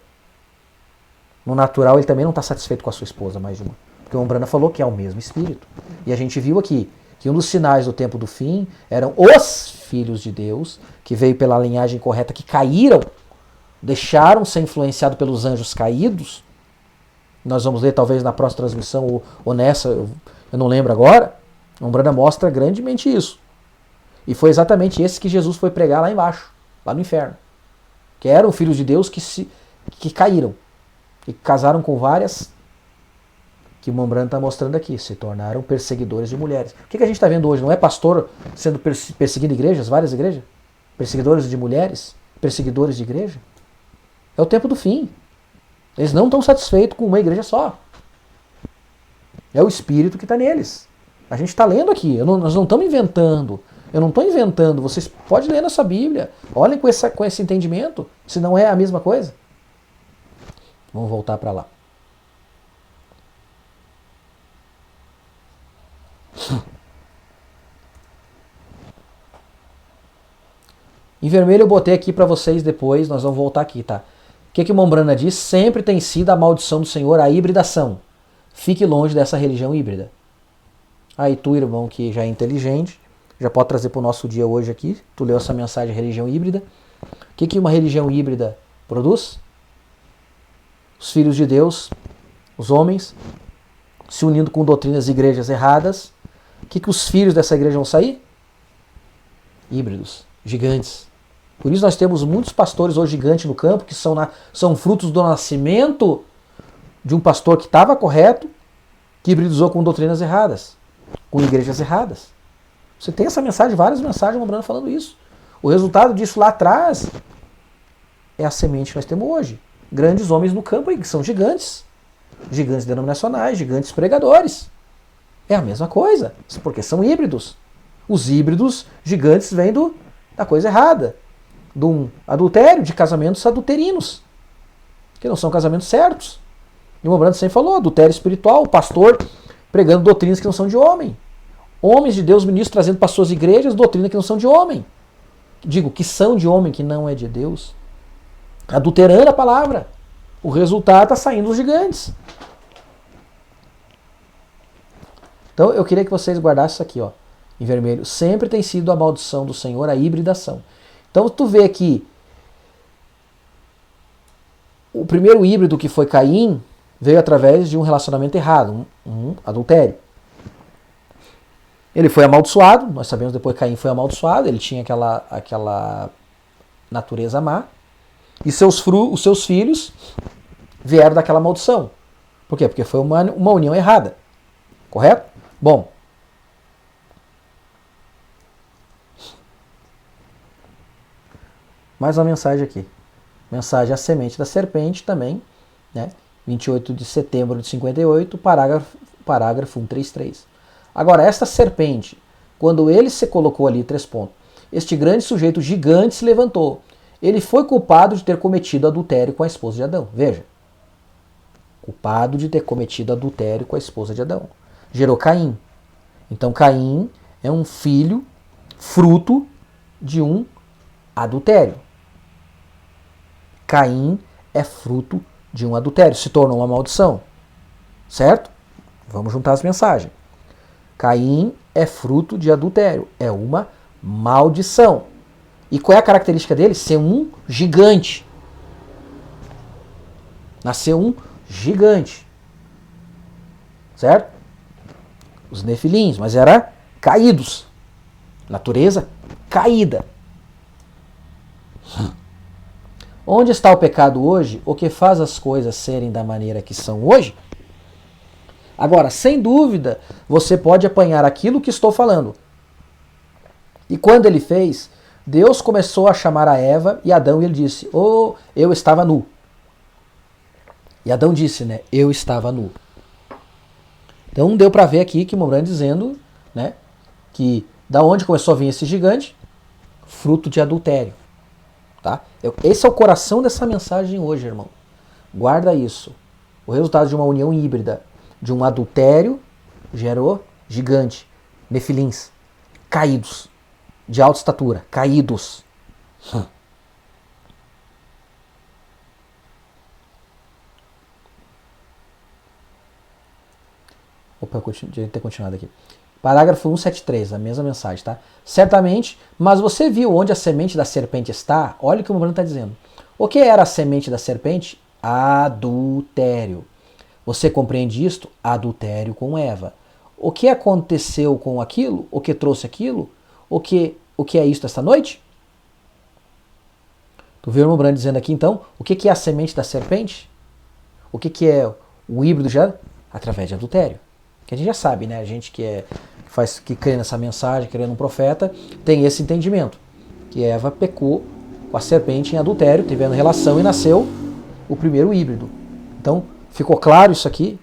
no natural ele também não está satisfeito com a sua esposa, mais de uma. Porque o Ombrana falou que é o mesmo espírito. E a gente viu aqui que um dos sinais do tempo do fim eram os filhos de Deus, que veio pela linhagem correta, que caíram, deixaram ser influenciados pelos anjos caídos. Nós vamos ler talvez na próxima transmissão ou nessa, eu não lembro agora. O Ombrana mostra grandemente isso. E foi exatamente esse que Jesus foi pregar lá embaixo, lá no inferno. Que eram filhos de Deus que caíram. E casaram com várias, que o Ombrana está mostrando aqui, se tornaram perseguidores de mulheres. O que a gente está vendo hoje? Não é pastor sendo perseguindo igrejas, várias igrejas? Perseguidores de mulheres? Perseguidores de igreja? É o tempo do fim. Eles não estão satisfeitos com uma igreja só. É o Espírito que está neles. A gente está lendo aqui, nós não estamos inventando. Eu não estou inventando, vocês podem ler nessa Bíblia. Olhem com esse entendimento, se não é a mesma coisa. Vamos voltar para lá. Em vermelho eu botei aqui para vocês depois, nós vamos voltar aqui, tá? O que o Mombrana diz? Sempre tem sido a maldição do Senhor a hibridação. Fique longe dessa religião híbrida. Aí tu, irmão, que já é inteligente, já pode trazer para o nosso dia hoje aqui. Tu leu essa mensagem, religião híbrida. O que uma religião híbrida produz? Os filhos de Deus, os homens, se unindo com doutrinas de igrejas erradas. O que os filhos dessa igreja vão sair? Híbridos, gigantes. Por isso nós temos muitos pastores hoje gigantes no campo, que são frutos do nascimento de um pastor que estava correto, que hibridizou com doutrinas erradas, com igrejas erradas. Você tem essa mensagem, várias mensagens Mombrana falando isso. O resultado disso lá atrás é a semente que nós temos hoje. Grandes homens no campo aí, que são gigantes. Gigantes denominacionais, gigantes pregadores. É a mesma coisa, porque são híbridos. Os híbridos gigantes vêm da coisa errada. De um adultério, de casamentos adulterinos. Que não são casamentos certos. E o Mombrana sempre falou, adultério espiritual, o pastor pregando doutrinas que não são de homem. Homens de Deus, ministros trazendo para suas igrejas doutrinas que não são de homem. Digo, que são de homem, que não é de Deus. Adulterando a palavra. O resultado está saindo dos gigantes. Então eu queria que vocês guardassem isso aqui, ó, em vermelho. Sempre tem sido a maldição do Senhor a hibridação. Então tu vê que o primeiro híbrido que foi Caim veio através de um relacionamento errado, um adultério. Ele foi amaldiçoado, nós sabemos depois que Caim foi amaldiçoado, ele tinha aquela natureza má, e os seus filhos vieram daquela maldição. Por quê? Porque foi uma união errada. Correto? Bom. Mais uma mensagem aqui. Mensagem A Semente da Serpente também, né? 28 de setembro de 58, parágrafo 133. Agora, esta serpente, quando ele se colocou ali, 3 pontos, este grande sujeito gigante se levantou. Ele foi culpado de ter cometido adultério com a esposa de Adão. Veja. Culpado de ter cometido adultério com a esposa de Adão. Gerou Caim. Então Caim é um filho, fruto de um adultério. Caim é fruto de um adultério. Se tornou uma maldição. Certo? Vamos juntar as mensagens. Caim é fruto de adultério. É uma maldição. E qual é a característica dele? Ser um gigante. Nasceu um gigante. Certo? Os nefilins, mas era caídos. Natureza caída. Onde está o pecado hoje? O que faz as coisas serem da maneira que são hoje? Agora, sem dúvida, você pode apanhar aquilo que estou falando. E quando ele fez, Deus começou a chamar a Eva e Adão e ele disse, eu estava nu. E Adão disse, né, eu estava nu. Então deu para ver aqui que Mombrana dizendo, né, que da onde começou a vir esse gigante? Fruto de adultério. Tá? Esse é o coração dessa mensagem hoje, irmão. Guarda isso. O resultado de uma união híbrida, de um adultério, gerou gigante, nefilins, caídos, de alta estatura, caídos. Opa, eu devia ter continuado aqui. Parágrafo 173, a mesma mensagem, tá? Certamente, mas você viu onde a semente da serpente está? Olha o que o Mombrana está dizendo. O que era a semente da serpente? Adultério. Você compreende isto? Adultério com Eva. O que aconteceu com aquilo? O que trouxe aquilo? O que é isto esta noite? Tu viu o Mombrana dizendo aqui então, o que é a semente da serpente? O que é o híbrido já? Através de adultério. Que a gente já sabe, né? A gente que crê nessa mensagem, crê num profeta, tem esse entendimento. Que Eva pecou com a serpente em adultério, teve relação e nasceu o primeiro híbrido. Então, ficou claro isso aqui?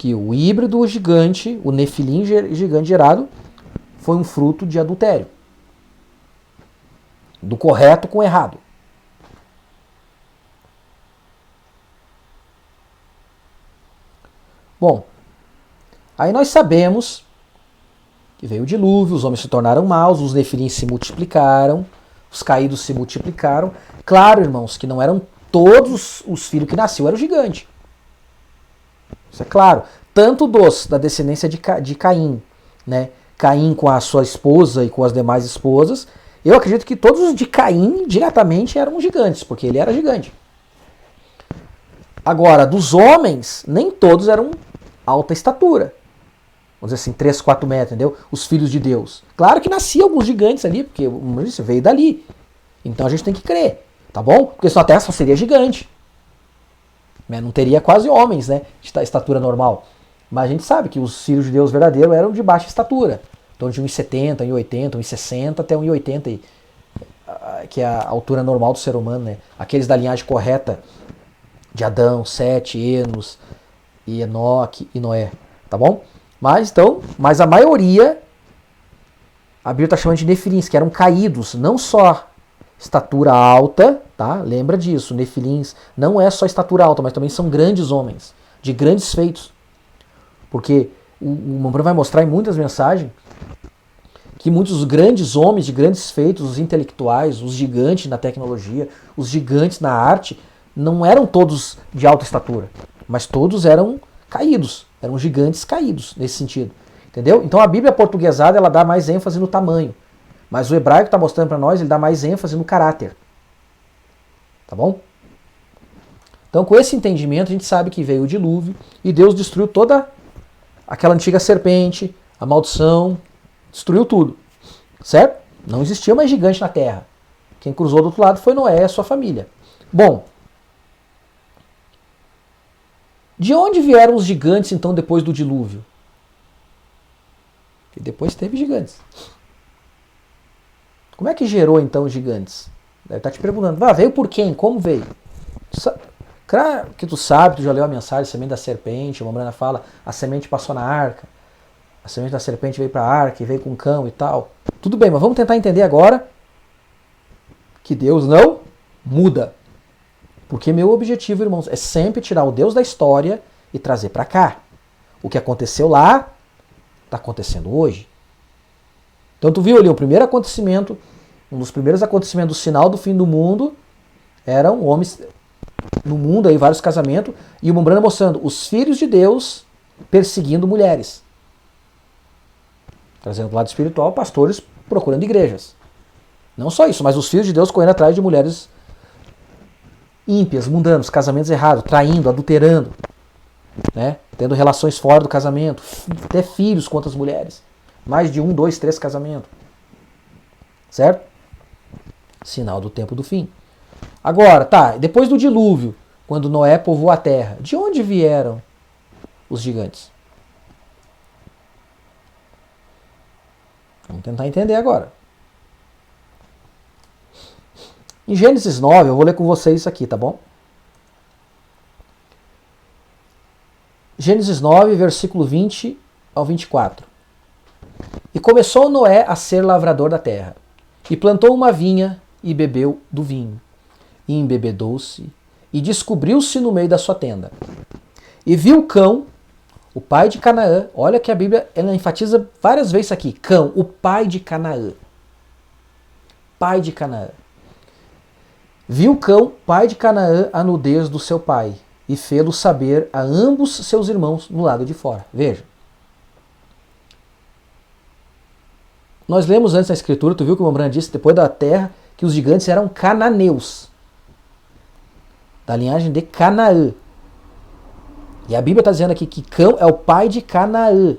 que o híbrido gigante, o Nefilim gigante gerado, foi um fruto de adultério. Do correto com o errado. Bom, aí nós sabemos que veio o dilúvio, os homens se tornaram maus, os Nefilim se multiplicaram, os caídos se multiplicaram. Claro, irmãos, que não eram todos os filhos que nasciam, era o gigante. Isso é claro. Tanto da descendência de Caim, né? Caim com a sua esposa e com as demais esposas, eu acredito que todos os de Caim diretamente eram gigantes, porque ele era gigante. Agora, dos homens, nem todos eram alta estatura. Vamos dizer assim, 3, 4 metros, entendeu? Os filhos de Deus. Claro que nasciam alguns gigantes ali, porque isso veio dali. Então a gente tem que crer, tá bom? Porque senão a Terra só seria gigante. Não teria quase homens, né? De estatura normal. Mas a gente sabe que os filhos de Deus verdadeiros eram de baixa estatura. Então de 1,70, 1,80, 1,60 até 1,80, que é a altura normal do ser humano, né? Aqueles da linhagem correta de Adão, Sete, Enos, e Enoque e Noé, tá bom? Mas a maioria, a Bíblia está chamando de nefilins, que eram caídos, não só estatura alta, tá? Lembra disso, nefilins não é só estatura alta, mas também são grandes homens, de grandes feitos. Porque o Mambrão vai mostrar em muitas mensagens que muitos grandes homens de grandes feitos, os intelectuais, os gigantes na tecnologia, os gigantes na arte, não eram todos de alta estatura, mas todos eram caídos, eram gigantes caídos nesse sentido, entendeu? Então a Bíblia portuguesada ela dá mais ênfase no tamanho, mas o hebraico está mostrando para nós, ele dá mais ênfase no caráter, tá bom? Então com esse entendimento a gente sabe que veio o dilúvio e Deus destruiu toda aquela antiga serpente, a maldição, destruiu tudo, certo? Não existia mais gigante na terra. Quem cruzou do outro lado foi Noé e a sua família. Bom, de onde vieram os gigantes, então, depois do dilúvio? E depois teve gigantes. Como é que gerou, então, os gigantes? Deve estar te perguntando. Veio por quem? Como veio? Claro que tu sabe, tu já leu a mensagem, semente da serpente, a Mambrana fala, a semente passou na arca, a semente da serpente veio para a arca e veio com um cão e tal. Tudo bem, mas vamos tentar entender agora que Deus não muda. Porque meu objetivo, irmãos, é sempre tirar o Deus da história e trazer para cá. O que aconteceu lá, está acontecendo hoje. Então tu viu ali o primeiro acontecimento, um dos primeiros acontecimentos do sinal do fim do mundo, eram homens no mundo, aí vários casamentos, e o Mambrana mostrando os filhos de Deus perseguindo mulheres. Trazendo para o lado espiritual, pastores procurando igrejas. Não só isso, mas os filhos de Deus correndo atrás de mulheres ímpias, mundanos, casamentos errados, traindo, adulterando, né? Tendo relações fora do casamento, até filhos com outras mulheres. Mais de 1, 2, 3 casamentos. Certo? Sinal do tempo do fim. Agora, depois do dilúvio, quando Noé povoou a terra, de onde vieram os gigantes? Vamos tentar entender agora. Em Gênesis 9, eu vou ler com vocês isso aqui, tá bom? Gênesis 9, versículo 20 ao 24. E começou Noé a ser lavrador da terra, e plantou uma vinha, e bebeu do vinho, e embebedou-se, e descobriu-se no meio da sua tenda. E viu Cão, o pai de Canaã, olha que a Bíblia ela enfatiza várias vezes isso aqui, Cão, o pai de Canaã. Pai de Canaã. Viu Cão, pai de Canaã, a nudez do seu pai, e fê-lo saber a ambos seus irmãos no lado de fora. Veja. Nós lemos antes na escritura, tu viu que o Mambrana disse, depois da terra, que os gigantes eram cananeus, da linhagem de Canaã. E a Bíblia está dizendo aqui que Cão é o pai de Canaã.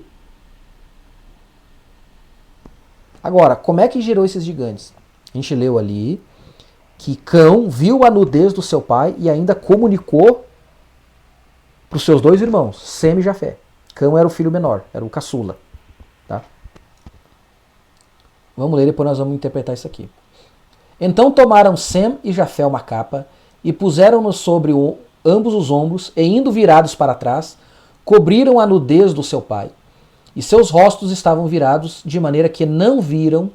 Agora, como é que gerou esses gigantes? A gente leu ali que Cão viu a nudez do seu pai e ainda comunicou para os seus 2 irmãos, Sem e Jafé. Cão era o filho menor, era o caçula. Tá? Vamos ler, depois nós vamos interpretar isso aqui. Então tomaram Sem e Jafé uma capa e puseram-no sobre ambos os ombros e indo virados para trás, cobriram a nudez do seu pai, e seus rostos estavam virados, de maneira que não viram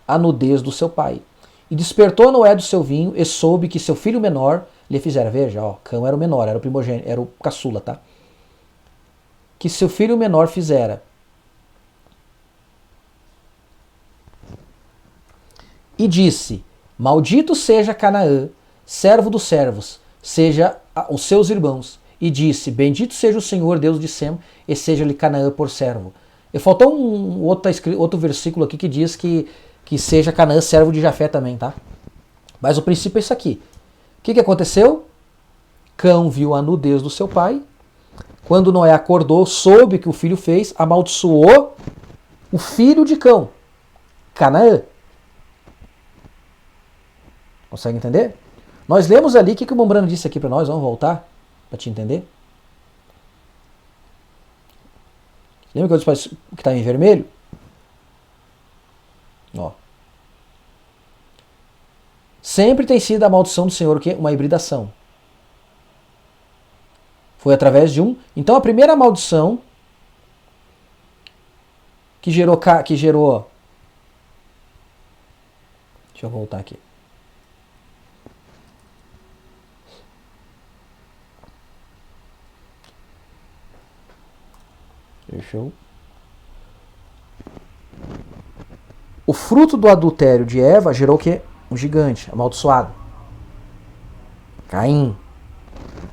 a nudez do seu pai. E despertou Noé do seu vinho, e soube que seu filho menor lhe fizera. Veja, ó, Cão era o menor, era o primogênito, era o caçula, tá? Que seu filho menor fizera. E disse: Maldito seja Canaã, servo dos servos, seja os seus irmãos. E disse: Bendito seja o Senhor, Deus de Sem, e seja-lhe Canaã por servo. E faltou outro versículo aqui que diz que seja Canaã servo de Jafé também, tá? Mas o princípio é isso aqui. O que aconteceu? Cão viu a nudez do seu pai. Quando Noé acordou, soube que o filho fez, amaldiçoou o filho de Cão, Canaã. Consegue entender? Nós lemos ali, o que o Mombrano disse aqui para nós? Vamos voltar para te entender. Lembra que eu disse que estava em vermelho? Ó. Sempre tem sido a maldição do Senhor o quê? Uma hibridação. Foi através de um... Então a primeira maldição que gerou... Deixa eu voltar aqui. Fechou. O fruto do adultério de Eva gerou o quê? Um gigante, amaldiçoado. Caim.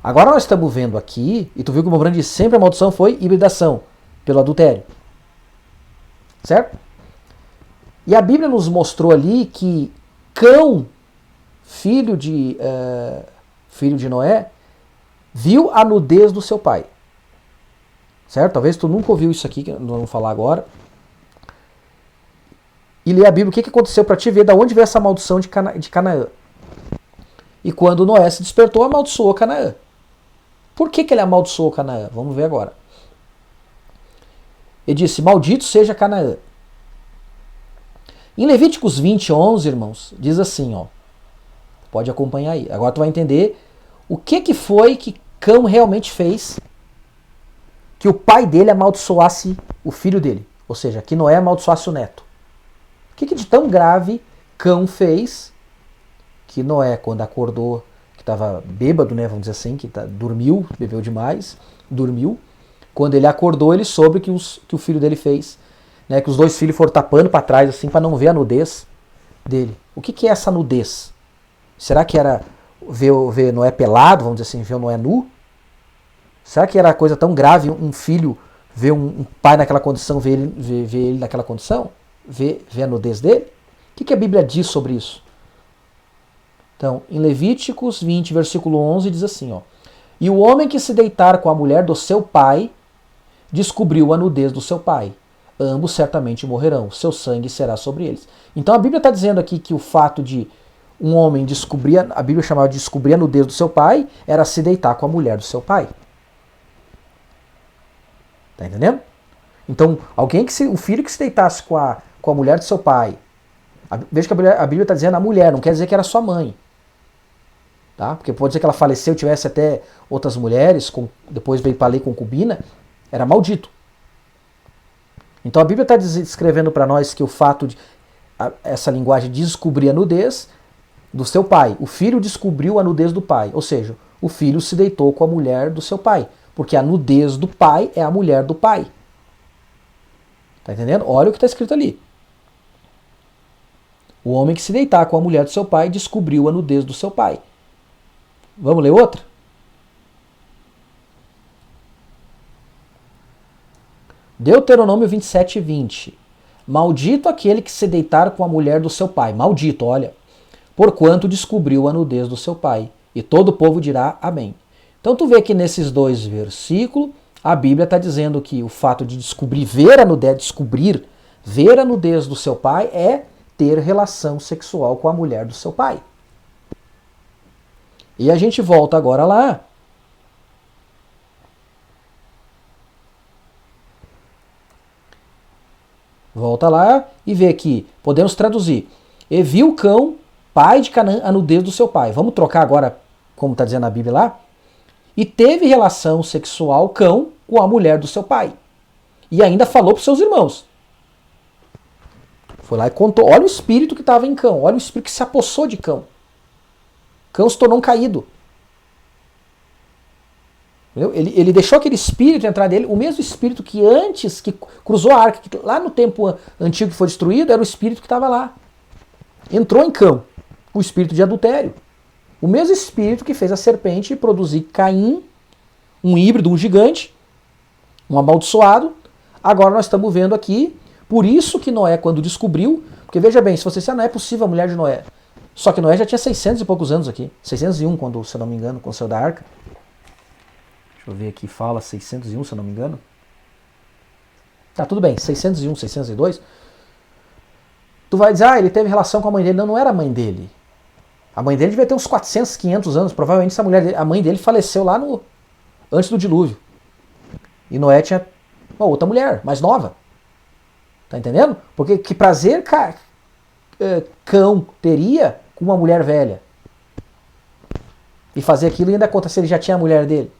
Agora nós estamos vendo aqui, e tu viu que o Mombrano disse sempre a maldição foi hibridação, pelo adultério. Certo? E a Bíblia nos mostrou ali que Cão, filho de Noé, viu a nudez do seu pai. Certo? Talvez tu nunca ouviu isso aqui, que nós vamos falar agora. E lê a Bíblia, o que aconteceu para te ver de onde veio essa maldição de Canaã. E quando Noé se despertou, amaldiçoou Canaã. Por que ele amaldiçoou Canaã? Vamos ver agora. Ele disse: Maldito seja Canaã. Em Levíticos 20:11, irmãos, diz assim, ó. Pode acompanhar aí. Agora tu vai entender o que foi que Cão realmente fez que o pai dele amaldiçoasse o filho dele. Ou seja, que Noé amaldiçoasse o neto. O que de tão grave Cão fez que Noé, quando acordou, que estava bêbado, né, vamos dizer assim, dormiu, bebeu demais, dormiu. Quando ele acordou, ele soube que o filho dele fez, né, que os dois filhos foram tapando para trás, assim, para não ver a nudez dele. O que é essa nudez? Será que era ver Noé pelado, vamos dizer assim, ver Noé nu? Será que era coisa tão grave um filho ver um pai naquela condição, ver ele naquela condição? Ver a nudez dele? O que a Bíblia diz sobre isso? Então, em Levíticos 20, versículo 11, diz assim, ó. E o homem que se deitar com a mulher do seu pai descobriu a nudez do seu pai. Ambos certamente morrerão, seu sangue será sobre eles. Então a Bíblia está dizendo aqui que o fato de um homem descobrir, a Bíblia chamava de descobrir a nudez do seu pai, era se deitar com a mulher do seu pai. Tá entendendo? Então, o filho que se deitasse com a mulher do seu pai, veja que a Bíblia está dizendo a mulher, não quer dizer que era sua mãe. Tá? Porque pode dizer que ela faleceu, tivesse até outras mulheres, depois veio para a lei concubina, era maldito. Então a Bíblia está descrevendo para nós que o fato de essa linguagem de descobrir a nudez do seu pai. O filho descobriu a nudez do pai, ou seja, o filho se deitou com a mulher do seu pai, porque a nudez do pai é a mulher do pai. Tá entendendo? Olha o que está escrito ali. O homem que se deitar com a mulher do seu pai descobriu a nudez do seu pai. Vamos ler outra? Deuteronômio 27:20. Maldito aquele que se deitar com a mulher do seu pai. Maldito, olha. Porquanto descobriu a nudez do seu pai. E todo o povo dirá amém. Então tu vê que nesses dois versículos, a Bíblia está dizendo que o fato de ver a nudez do seu pai é ter relação sexual com a mulher do seu pai. E a gente volta agora lá. Volta lá e vê que podemos traduzir. E viu Cão, pai de Canaã, a nudez do seu pai. Vamos trocar agora, como está dizendo a Bíblia lá? E teve relação sexual Cão com a mulher do seu pai. E ainda falou para os seus irmãos. Foi lá e contou. Olha o espírito que estava em Cão. Olha o espírito que se apossou de Cão. Cão se tornou um caído. Ele deixou aquele espírito entrar nele, o mesmo espírito que antes, que cruzou a arca, que lá no tempo antigo que foi destruído, era o espírito que estava lá. Entrou em Cão, o espírito de adultério. O mesmo espírito que fez a serpente produzir Caim, um híbrido, um gigante, um amaldiçoado. Agora nós estamos vendo aqui, por isso que Noé, quando descobriu, porque veja bem, se você disser, não é possível a mulher de Noé. Só que Noé já tinha 600 e poucos anos aqui, 601 quando, se eu não me engano, quando saiu da arca. Deixa eu ver aqui, fala 601, se eu não me engano. Tá, tudo bem, 601, 602. Tu vai dizer, ele teve relação com a mãe dele. Não, não era a mãe dele. A mãe dele devia ter uns 400, 500 anos. Provavelmente essa mulher, a mãe dele faleceu lá antes do dilúvio. E Noé tinha uma outra mulher, mais nova. Tá entendendo? Porque que prazer Cão teria com uma mulher velha? E fazer aquilo e ainda conta se ele já tinha a mulher dele.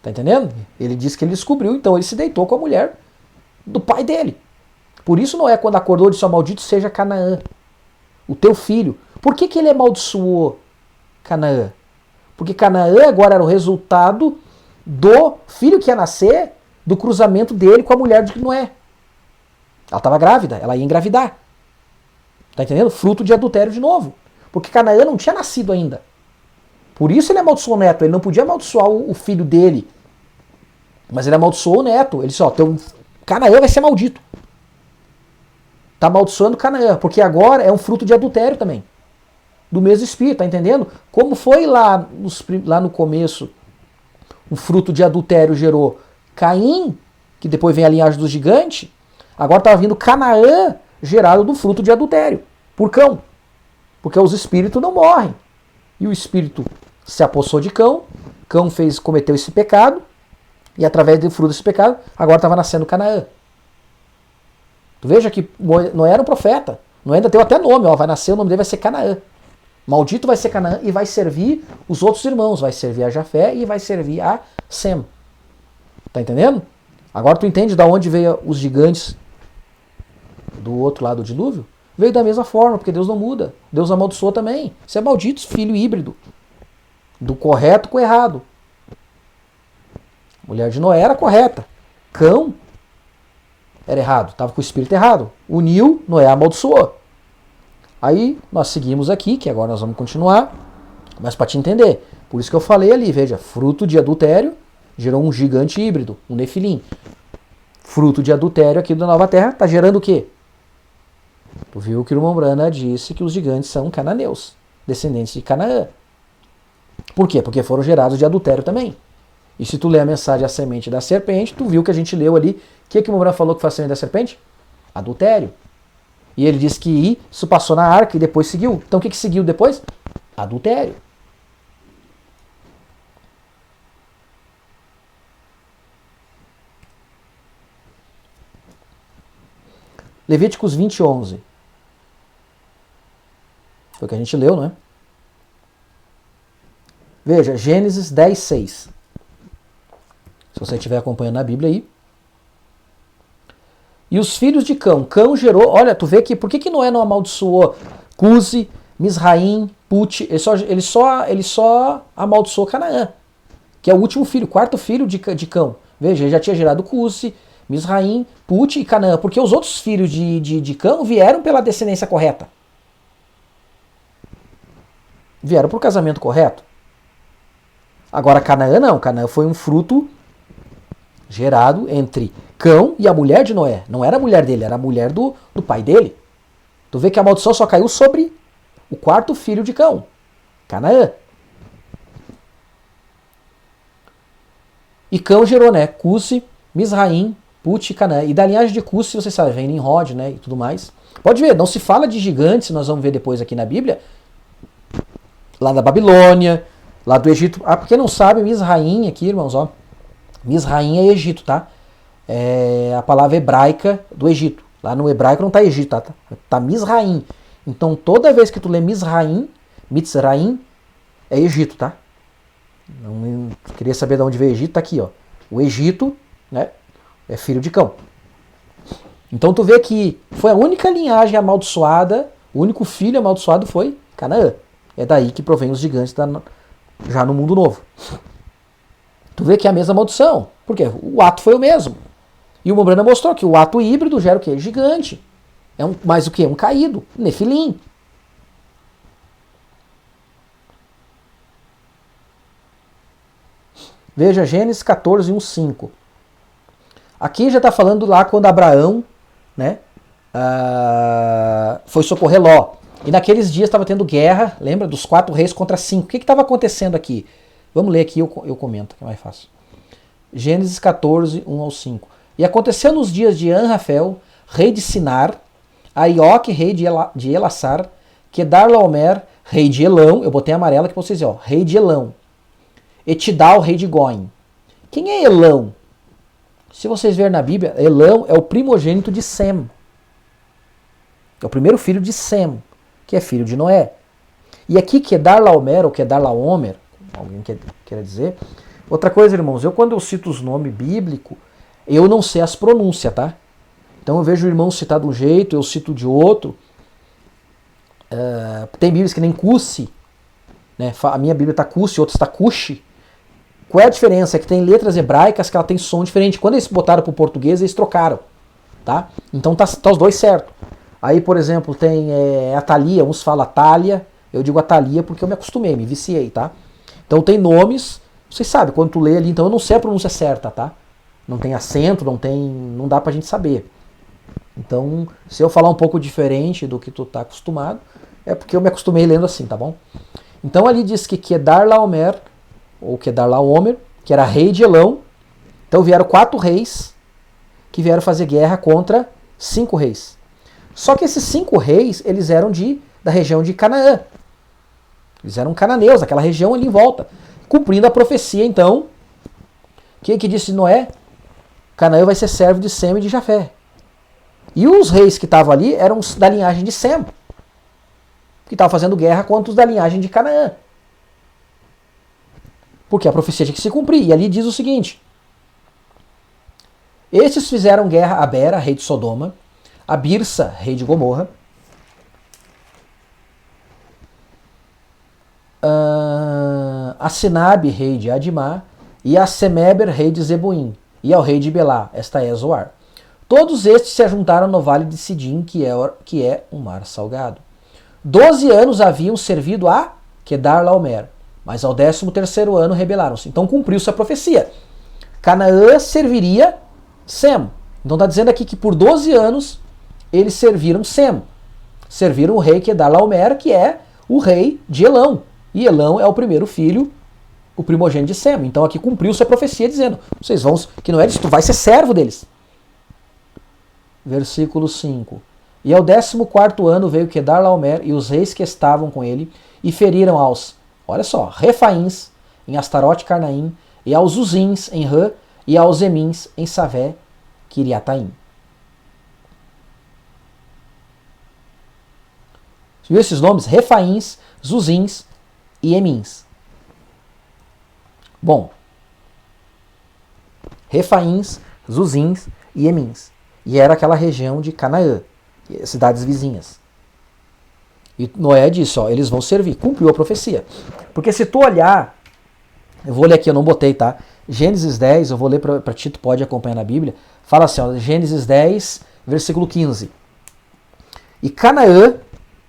Tá entendendo? Ele disse que ele descobriu, então ele se deitou com a mulher do pai dele. Por isso Noé, quando acordou, disse, maldito seja Canaã, o teu filho. Por que ele amaldiçoou Canaã? Porque Canaã agora era o resultado do filho que ia nascer, do cruzamento dele com a mulher de Noé. Ela estava grávida, ela ia engravidar. Tá entendendo? Fruto de adultério de novo. Porque Canaã não tinha nascido ainda. Por isso ele amaldiçoou o neto. Ele não podia amaldiçoar o filho dele. Mas ele amaldiçoou o neto. Ele disse, Canaã vai ser maldito. Tá amaldiçoando Canaã. Porque agora é um fruto de adultério também. Do mesmo espírito, tá entendendo? Como foi lá no começo, um fruto de adultério gerou Caim, que depois vem a linhagem do gigante, agora estava vindo Canaã, gerado do fruto de adultério, por Cão. Porque os espíritos não morrem. E o espírito se apossou de Cão, Cão cometeu esse pecado, e através do fruto desse pecado, agora estava nascendo Canaã. Tu veja que não era um profeta, não ainda deu até nome, vai nascer, o nome dele vai ser Canaã. Maldito vai ser Canaã e vai servir os outros irmãos, vai servir a Jafé e vai servir a Sem. Tá entendendo? Agora tu entende de onde veio os gigantes do outro lado do dilúvio? Veio da mesma forma, porque Deus não muda. Deus amaldiçoou também. Isso é maldito, filho híbrido. Do correto com o errado. A mulher de Noé era correta. Cão era errado, estava com o espírito errado. Uniu, Noé amaldiçoou. Aí nós seguimos aqui, que agora nós vamos continuar, mas para te entender. Por isso que eu falei ali, veja, fruto de adultério gerou um gigante híbrido, um nefilim. Fruto de adultério aqui da Nova Terra está gerando o quê? Tu viu que o irmão Brana disse que os gigantes são cananeus, descendentes de Canaã. Por quê? Porque foram gerados de adultério também. E se tu ler a mensagem A Semente da Serpente, tu viu que a gente leu ali. O que o irmão Brana falou que foi a semente da serpente? Adultério. E ele disse que isso passou na arca e depois seguiu. Então o que seguiu depois? Adultério. Levíticos 20:11. Foi o que a gente leu, não é? Veja, Gênesis 10:6. Se você estiver acompanhando na Bíblia aí. E os filhos de Cão. Cão gerou... Olha, tu vê que... Por que Noé não amaldiçoou Cusi, Misraim, Put? Ele só amaldiçoou Canaã. Que é o último filho, quarto filho de Cão. Veja, ele já tinha gerado Cusi, Misraim, Put e Canaã. Porque os outros filhos de Cão vieram pela descendência correta. Vieram por casamento correto. Agora Canaã não. Canaã foi um fruto gerado entre Cão e a mulher de Noé. Não era a mulher dele, era a mulher do pai dele. Tu vê que a maldição só caiu sobre o quarto filho de Cão, Canaã. E Cão gerou, né? Cusi, Misraim, Put e Canaã. E da linhagem de Cusi, você sabe, vem Nimrod, né? E tudo mais. Pode ver, não se fala de gigantes, nós vamos ver depois aqui na Bíblia. Lá da Babilônia, lá do Egito. Ah, porque não sabe, Misraim aqui, irmãos, ó. Misraim é Egito, tá? É a palavra hebraica do Egito. Lá no hebraico não tá Egito, tá? Tá Misraim. Então toda vez que tu lê Misraim, Mitzraim, é Egito, tá? Não queria saber de onde veio Egito, tá aqui, ó. O Egito, né, é filho de Cão. Então tu vê que foi a única linhagem amaldiçoada, o único filho amaldiçoado foi Canaã. É daí que provém os gigantes já no mundo novo. Tu vê que é a mesma maldição. Por quê? O ato foi o mesmo. E o Mombrana mostrou que o ato híbrido gera o quê? Gigante. Mais o quê? Um caído. Nefilim. Veja Gênesis 14, 1, 5. Aqui já está falando lá quando Abraão, né, foi socorrer Ló. E naqueles dias estava tendo guerra, lembra? Dos 4 reis contra 5. O que estava acontecendo aqui? Vamos ler aqui, eu comento, que é mais fácil. Gênesis 14, 1 ao 5. E aconteceu nos dias de Anrafel, rei de Sinar, Aioque, rei de Elassar, Quedarlaomer, rei de Elão, eu botei amarela aqui para vocês verem, rei de Elão, Etidal, rei de Goim. Quem é Elão? Se vocês verem na Bíblia, Elão é o primogênito de Sem. É o primeiro filho de Sem, que é filho de Noé. E aqui Quedarlaomer, ou Quedarlaomer, alguém queira dizer. Outra coisa, irmãos, quando eu cito os nomes bíblicos, eu não sei as pronúncias, tá? Então eu vejo o irmão citar de um jeito, eu cito de outro. Tem bíblias que nem Cusi, né? A minha Bíblia está Cusi, outra está Cushi. Qual é a diferença? É que tem letras hebraicas que ela tem som diferente. Quando eles botaram para o português, eles trocaram, tá? Então tá os dois certo. Aí, por exemplo, tem Atalia, uns falam Atália, eu digo Atalia porque eu me acostumei, me viciei, tá? Então tem nomes, vocês sabem, quando tu lê ali, então eu não sei a pronúncia certa, tá? Não tem acento, não dá pra gente saber. Então, se eu falar um pouco diferente do que tu tá acostumado, é porque eu me acostumei lendo assim, tá bom? Então ali diz que Quedarlaomer, ou Quedarlaomer, que era rei de Elão. Então vieram 4 reis que vieram fazer guerra contra 5 reis. Só que esses 5 reis, eles eram da região de Canaã. Eles eram cananeus, aquela região ali em volta. Cumprindo a profecia, então, que disse Noé? Canaã vai ser servo de Sem e de Jafé. E os reis que estavam ali eram da linhagem de Sem, que estavam fazendo guerra contra os da linhagem de Canaã. Porque a profecia tinha que se cumprir. E ali diz o seguinte: estes fizeram guerra a Bera, rei de Sodoma, a Birsa, rei de Gomorra, a Sinabe, rei de Adimá, e a Semeber, rei de Zeboim, e ao rei de Belá, esta é Zoar. Todos estes se ajuntaram no vale de Sidim, que é um mar salgado. 12 anos haviam servido a Quedarlaomer, mas ao 13º ano rebelaram-se. Então cumpriu-se a profecia. Canaã serviria Sem. Então está dizendo aqui que por 12 anos eles serviram Sem. Serviram o rei Quedarlaomer, que é o rei de Elão. E Elão é o primeiro filho, o primogênito de Sem. Então aqui cumpriu-se a profecia dizendo, vocês vão, que não é disso, tu vai ser servo deles. Versículo 5. E ao 14º ano veio Quedarlaomer e os reis que estavam com ele e feriram aos, olha só, Refaíns em Astarote Carnaim, e aos Uzins em Rã, e aos Emins em Savé, Kiriataim. Você viu esses nomes? Refaíns, Zuzins e Emins. Bom, Refaíns, Zuzins e Emins. E era aquela região de Canaã, cidades vizinhas. E Noé disse, ó, eles vão servir. Cumpriu a profecia. Porque se tu olhar, eu vou ler aqui, eu não botei, tá? Gênesis 10, eu vou ler para ti, tu pode acompanhar na Bíblia. Fala assim, ó, Gênesis 10, versículo 15. E Canaã,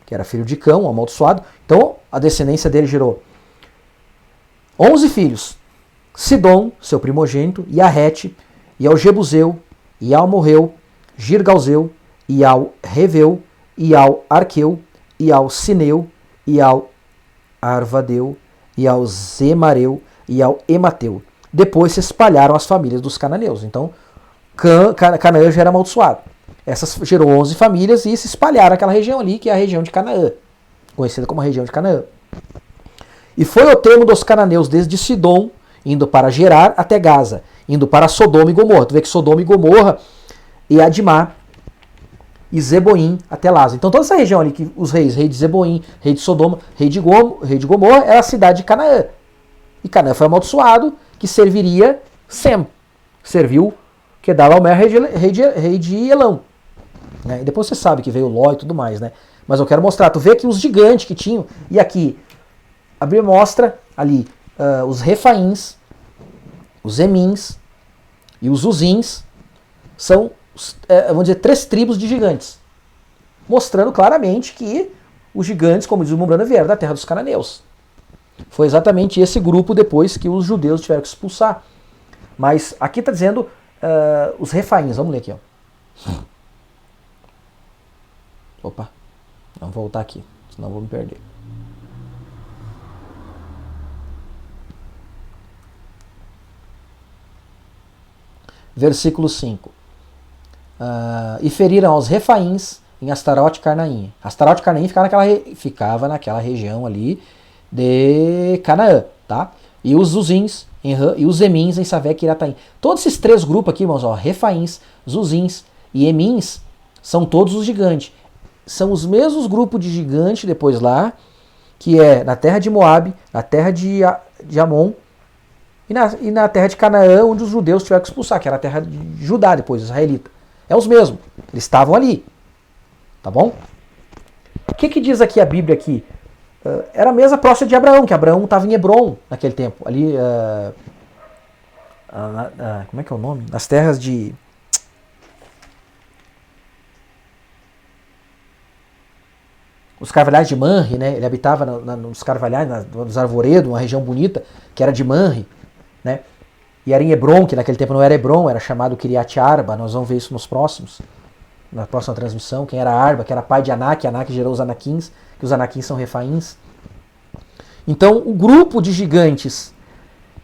que era filho de Cão, um amaldiçoado, então a descendência dele gerou 11 filhos. Sidom, seu primogênito, e Arrete, e ao Jebuseu, e ao Morreu, Girgauzeu, e ao Reveu, e ao Arqueu, e ao Sineu, e ao Arvadeu, e ao Zemareu, e ao Emateu. Depois se espalharam as famílias dos cananeus. Então, Canaã já era amaldiçoado. Essas gerou 11 famílias e se espalharam aquela região ali, que é a região de Canaã, conhecida como a região de Canaã. E foi o termo dos cananeus desde Sidom, indo para Gerar até Gaza, indo para Sodoma e Gomorra. Tu vê que Sodoma e Gomorra e Adimá e Zeboim até Lázaro. Então toda essa região ali, que os reis, rei de Zeboim, rei de Sodoma, rei de Gomorra, era a cidade de Canaã. E Canaã foi amaldiçoado, que serviria Sem. serviu Kedorlaomer, rei de Elão. Né? E depois você sabe que veio Ló e tudo mais, né? Mas eu quero mostrar, tu vê que os gigantes que tinham, e aqui a Bíblia mostra ali os Refaíns, os Emins e os Uzins, são, vamos dizer, 3 tribos de gigantes, mostrando claramente que os gigantes, como diz o Mumbrana, vieram da terra dos cananeus. Foi exatamente esse grupo depois que os judeus tiveram que expulsar. Mas aqui está dizendo os Refaíns, vamos ler aqui. Ó. Opa, vamos voltar aqui, senão eu vou me perder. Versículo 5. E feriram aos Refaíns em Astarote e Carnaim. Astarote e Carnaim ficava naquela região ali de Canaã, tá? E os Zuzins e os Emins em Saveque e Irataim. Todos esses 3 grupos aqui, irmãos, ó, Refaíns, Zuzins e Emins, são todos os gigantes. São os mesmos grupos de gigante depois lá, que é na terra de Moabe, na terra de Amon e na terra de Canaã, onde os judeus tiveram que expulsar, que era a terra de Judá depois, israelita. É os mesmos. Eles estavam ali. Tá bom? O que diz aqui a Bíblia aqui? Era a mesa próxima de Abraão, que Abraão estava em Hebron naquele tempo. Ali, como é que é o nome? Nas terras de... Os carvalhais de Manre, né? Ele habitava nos carvalhais, nos arvoredos, uma região bonita, que era de Manre, né? E era em Hebron, que naquele tempo não era Hebron, era chamado Kiriat Arba. Nós vamos ver isso na próxima transmissão. Quem era Arba, que era pai de Anak, Anak gerou os Anaquins, que os Anaquins são Refaíns. Então, o grupo de gigantes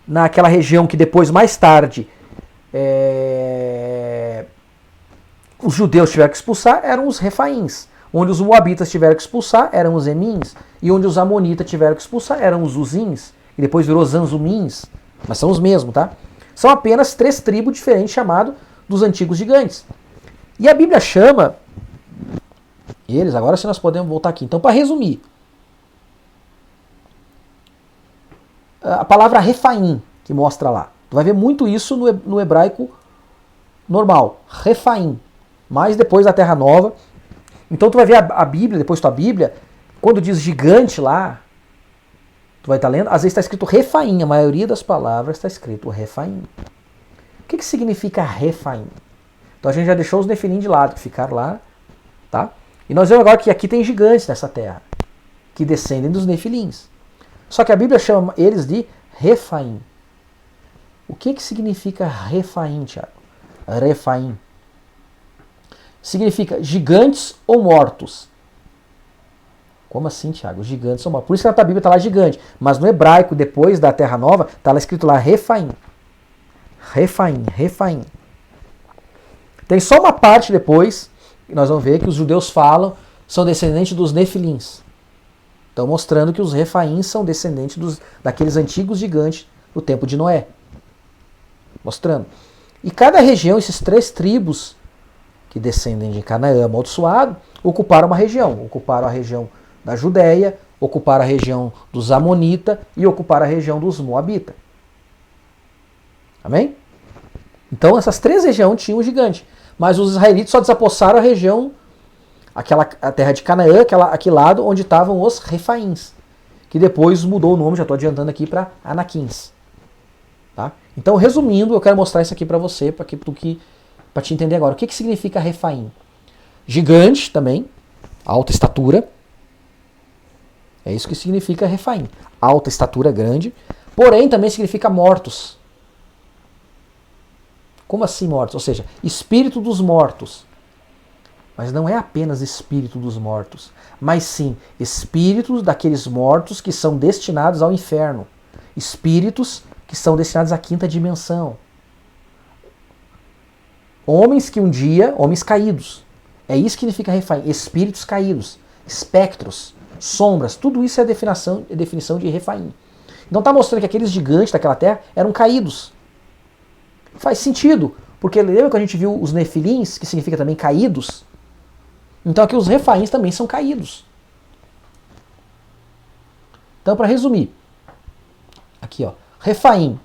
naquela região que depois, mais tarde, os judeus tiveram que expulsar, eram os Refaíns. Onde os Moabitas tiveram que expulsar, eram os Emins. E onde os Amonitas tiveram que expulsar, eram os Uzins. E depois virou Zanzumins. Mas são os mesmos, tá? São apenas 3 tribos diferentes chamados dos antigos gigantes. E a Bíblia chama eles, agora sim nós podemos voltar aqui. Então, para resumir, a palavra Refaim, que mostra lá, tu vai ver muito isso no hebraico normal, Refaim, mas depois da Terra Nova. Então tu vai ver a Bíblia, depois tua Bíblia, quando diz gigante lá, tu vai estar lendo, às vezes está escrito Refaim, a maioria das palavras está escrito Refaim. O que significa Refaim? Então a gente já deixou os Nefilim de lado, que ficaram lá, tá? E nós vemos agora que aqui tem gigantes nessa terra, que descendem dos Nefilins. Só que a Bíblia chama eles de Refaim. O que significa Refaim, Tiago? Refaim. Significa gigantes ou mortos. Como assim, Tiago? Gigantes ou mortos. Por isso que na tua Bíblia está lá gigante. Mas no hebraico, depois da Terra Nova, está lá escrito lá Refaim. Refaim, Refaim. Tem só uma parte depois, que nós vamos ver que os judeus falam, são descendentes dos Nefilins. Então mostrando que os Refaíns são descendentes daqueles antigos gigantes do tempo de Noé. Mostrando. E cada região, esses 3 tribos que descendem de Canaã amaldiçoado, ocuparam uma região. Ocuparam a região da Judéia, ocuparam a região dos Amonitas e ocuparam a região dos Moabitas. Amém? Então essas 3 regiões tinham um gigante. Mas os israelitas só desapossaram a região, a terra de Canaã, aquele lado onde estavam os Refaíns, que depois mudou o nome, já estou adiantando aqui, para Anaquins. Tá? Então, resumindo, eu quero mostrar isso aqui para você, para te entender agora. O que significa Refaim? Gigante também, alta estatura. É isso que significa Refaim. Alta estatura, grande. Porém, também significa mortos. Como assim mortos? Ou seja, espírito dos mortos. Mas não é apenas espírito dos mortos, mas sim espíritos daqueles mortos que são destinados ao inferno. Espíritos que são destinados à 5ª dimensão. Homens que um dia, homens caídos. É isso que significa Refaim. Espíritos caídos, espectros, sombras, tudo isso é a definição de Refaim. Então está mostrando que aqueles gigantes daquela terra eram caídos. Faz sentido, porque lembra que a gente viu os Nefilins, que significa também caídos? Então aqui os Refaíns também são caídos. Então, para resumir, aqui ó, Refaim,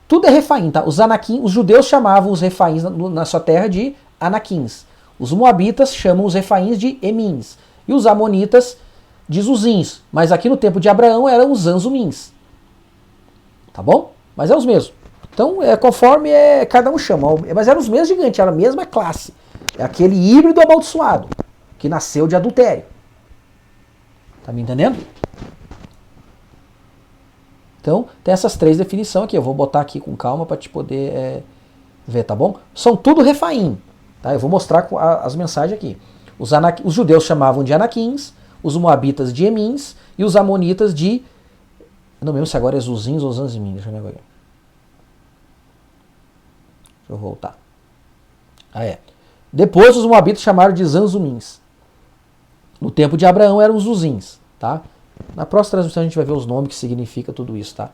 Tudo é Refaim, tá? Os judeus chamavam os Refaíns na sua terra de Anaquins. Os moabitas chamam os Refaíns de Emins. E os amonitas de Zuzins. Mas aqui no tempo de Abraão eram os Zanzumins. Tá bom? Mas é os mesmos. Então, conforme cada um chama. Mas eram os mesmos gigantes, era a mesma classe. É aquele híbrido amaldiçoado, que nasceu de adultério. Tá me entendendo? Então, tem essas 3 definições aqui. Eu vou botar aqui com calma para te poder ver, tá bom? São tudo Refaim. Tá? Eu vou mostrar as mensagens aqui. Os judeus chamavam de Anaquins, os moabitas de Emins e os amonitas de... Eu não lembro se agora é Zuzins ou Zanzimim. Deixa eu ver agora. Deixa eu voltar. Depois os moabitas chamaram de Zanzumins. No tempo de Abraão eram os Zuzins, tá? Na próxima transmissão a gente vai ver os nomes que significa tudo isso, tá?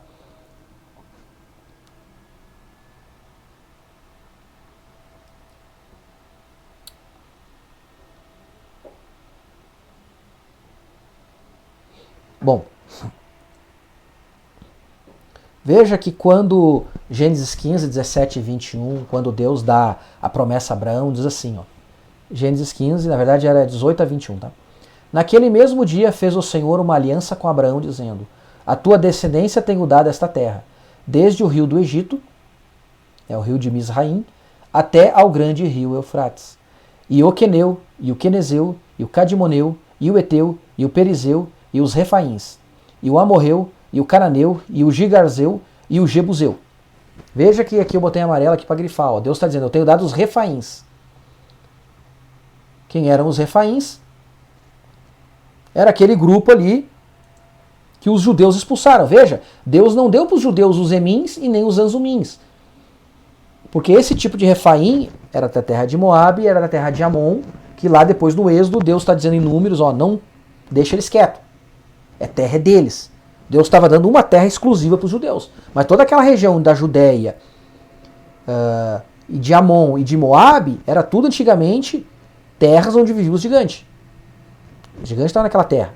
Bom, veja que quando Gênesis 15, 17 e 21, quando Deus dá a promessa a Abraão, diz assim, ó. Gênesis 15, na verdade era 18 a 21, tá? Naquele mesmo dia fez o Senhor uma aliança com Abraão, dizendo: a tua descendência tenho dado esta terra, desde o rio do Egito, é o rio de Misraim, até ao grande rio Eufrates. E o Queneu, e o Quenezeu, e o Cadimoneu, e o Eteu, e o Perizeu, e os Refaíns, e o Amorreu, e o Cananeu, e o Gigarzeu, e o Jebuseu. Veja que aqui eu botei amarelo aqui para grifar. Ó. Deus está dizendo, eu tenho dado os Refaíns. Quem eram os Refaíns? Era aquele grupo ali que os judeus expulsaram. Veja, Deus não deu para os judeus os Emins e nem os Zanzumins. Porque esse tipo de Refaim era da terra de Moabe, era da terra de Amon, que lá depois no Êxodo Deus está dizendo em Números, ó, não deixa eles quietos. É terra deles. Deus estava dando uma terra exclusiva para os judeus. Mas toda aquela região da Judéia, e de Amon e de Moabe, era tudo antigamente terras onde viviam os gigantes. Os gigantes estavam naquela terra.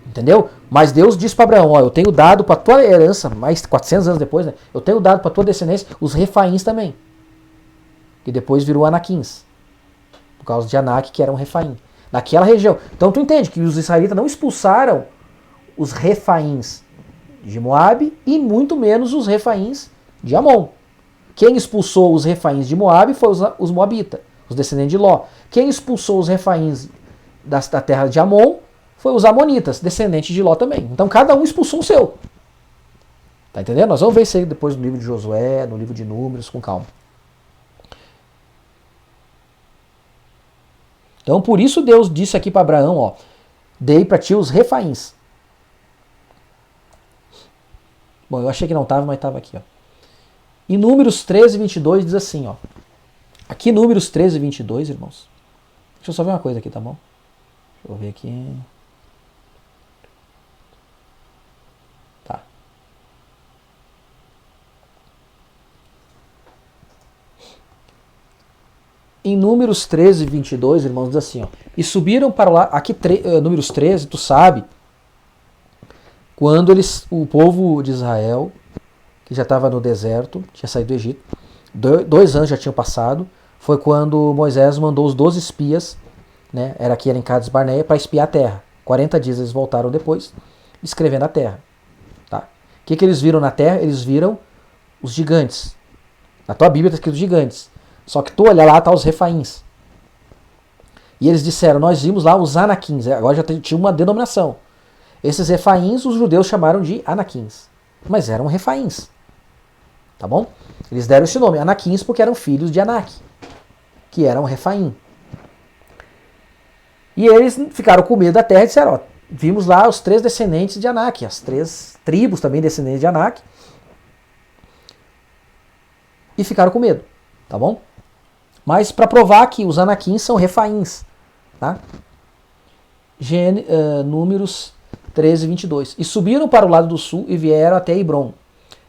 Entendeu? Mas Deus disse para Abraão, ó, eu tenho dado para tua herança, mais 400 anos depois, né? Eu tenho dado para tua descendência os Refaíns também. Que depois virou Anaquins. Por causa de Anak, que era um Refaim. Naquela região. Então tu entende que os israelitas não expulsaram os Refaíns de Moabe e muito menos os Refaíns de Amon. Quem expulsou os Refaíns de Moabe foi os Moabitas, os descendentes de Ló. Quem expulsou os Refaíns da terra de Amon foi os Amonitas, descendentes de Ló também. Então cada um expulsou o seu. Tá entendendo? Nós vamos ver isso aí depois no livro de Josué, no livro de Números, com calma. Então por isso Deus disse aqui para Abraão, ó, dei para ti os Refaíns. Bom, eu achei que não estava, mas estava aqui, ó. E Números 13, 22 diz assim, ó. Aqui Números 13, 22, irmãos. Deixa eu só ver uma coisa aqui, tá bom? Deixa eu ver aqui. Tá. Em Números 13, 22, irmãos, diz assim, ó. E subiram para lá, aqui Números 13, tu sabe, quando o povo de Israel, que já estava no deserto, tinha saído do Egito, 2 anos já tinham passado, foi quando Moisés mandou os 12 espias, né, era em Cades Barneia, para espiar a terra. 40 dias eles voltaram depois, escrevendo a terra. Tá? O que eles viram na terra? Eles viram os gigantes. Na tua Bíblia está escrito gigantes. Só que tu olha lá, tá os Refaíns. E eles disseram, nós vimos lá os Anaquins, agora já tinha uma denominação. Esses Refaíns, os judeus chamaram de Anaquins. Mas eram Refaíns. Tá bom? Eles deram esse nome, Anaquins, porque eram filhos de Anak, que eram Refaim. E eles ficaram com medo da terra e disseram, ó, vimos lá os 3 descendentes de Anak, as 3 tribos também descendentes de Anak. E ficaram com medo. Tá bom? Mas para provar que os Anaquins são Refaíns. Tá? Números 13, 22. E subiram para o lado do sul e vieram até Hebron.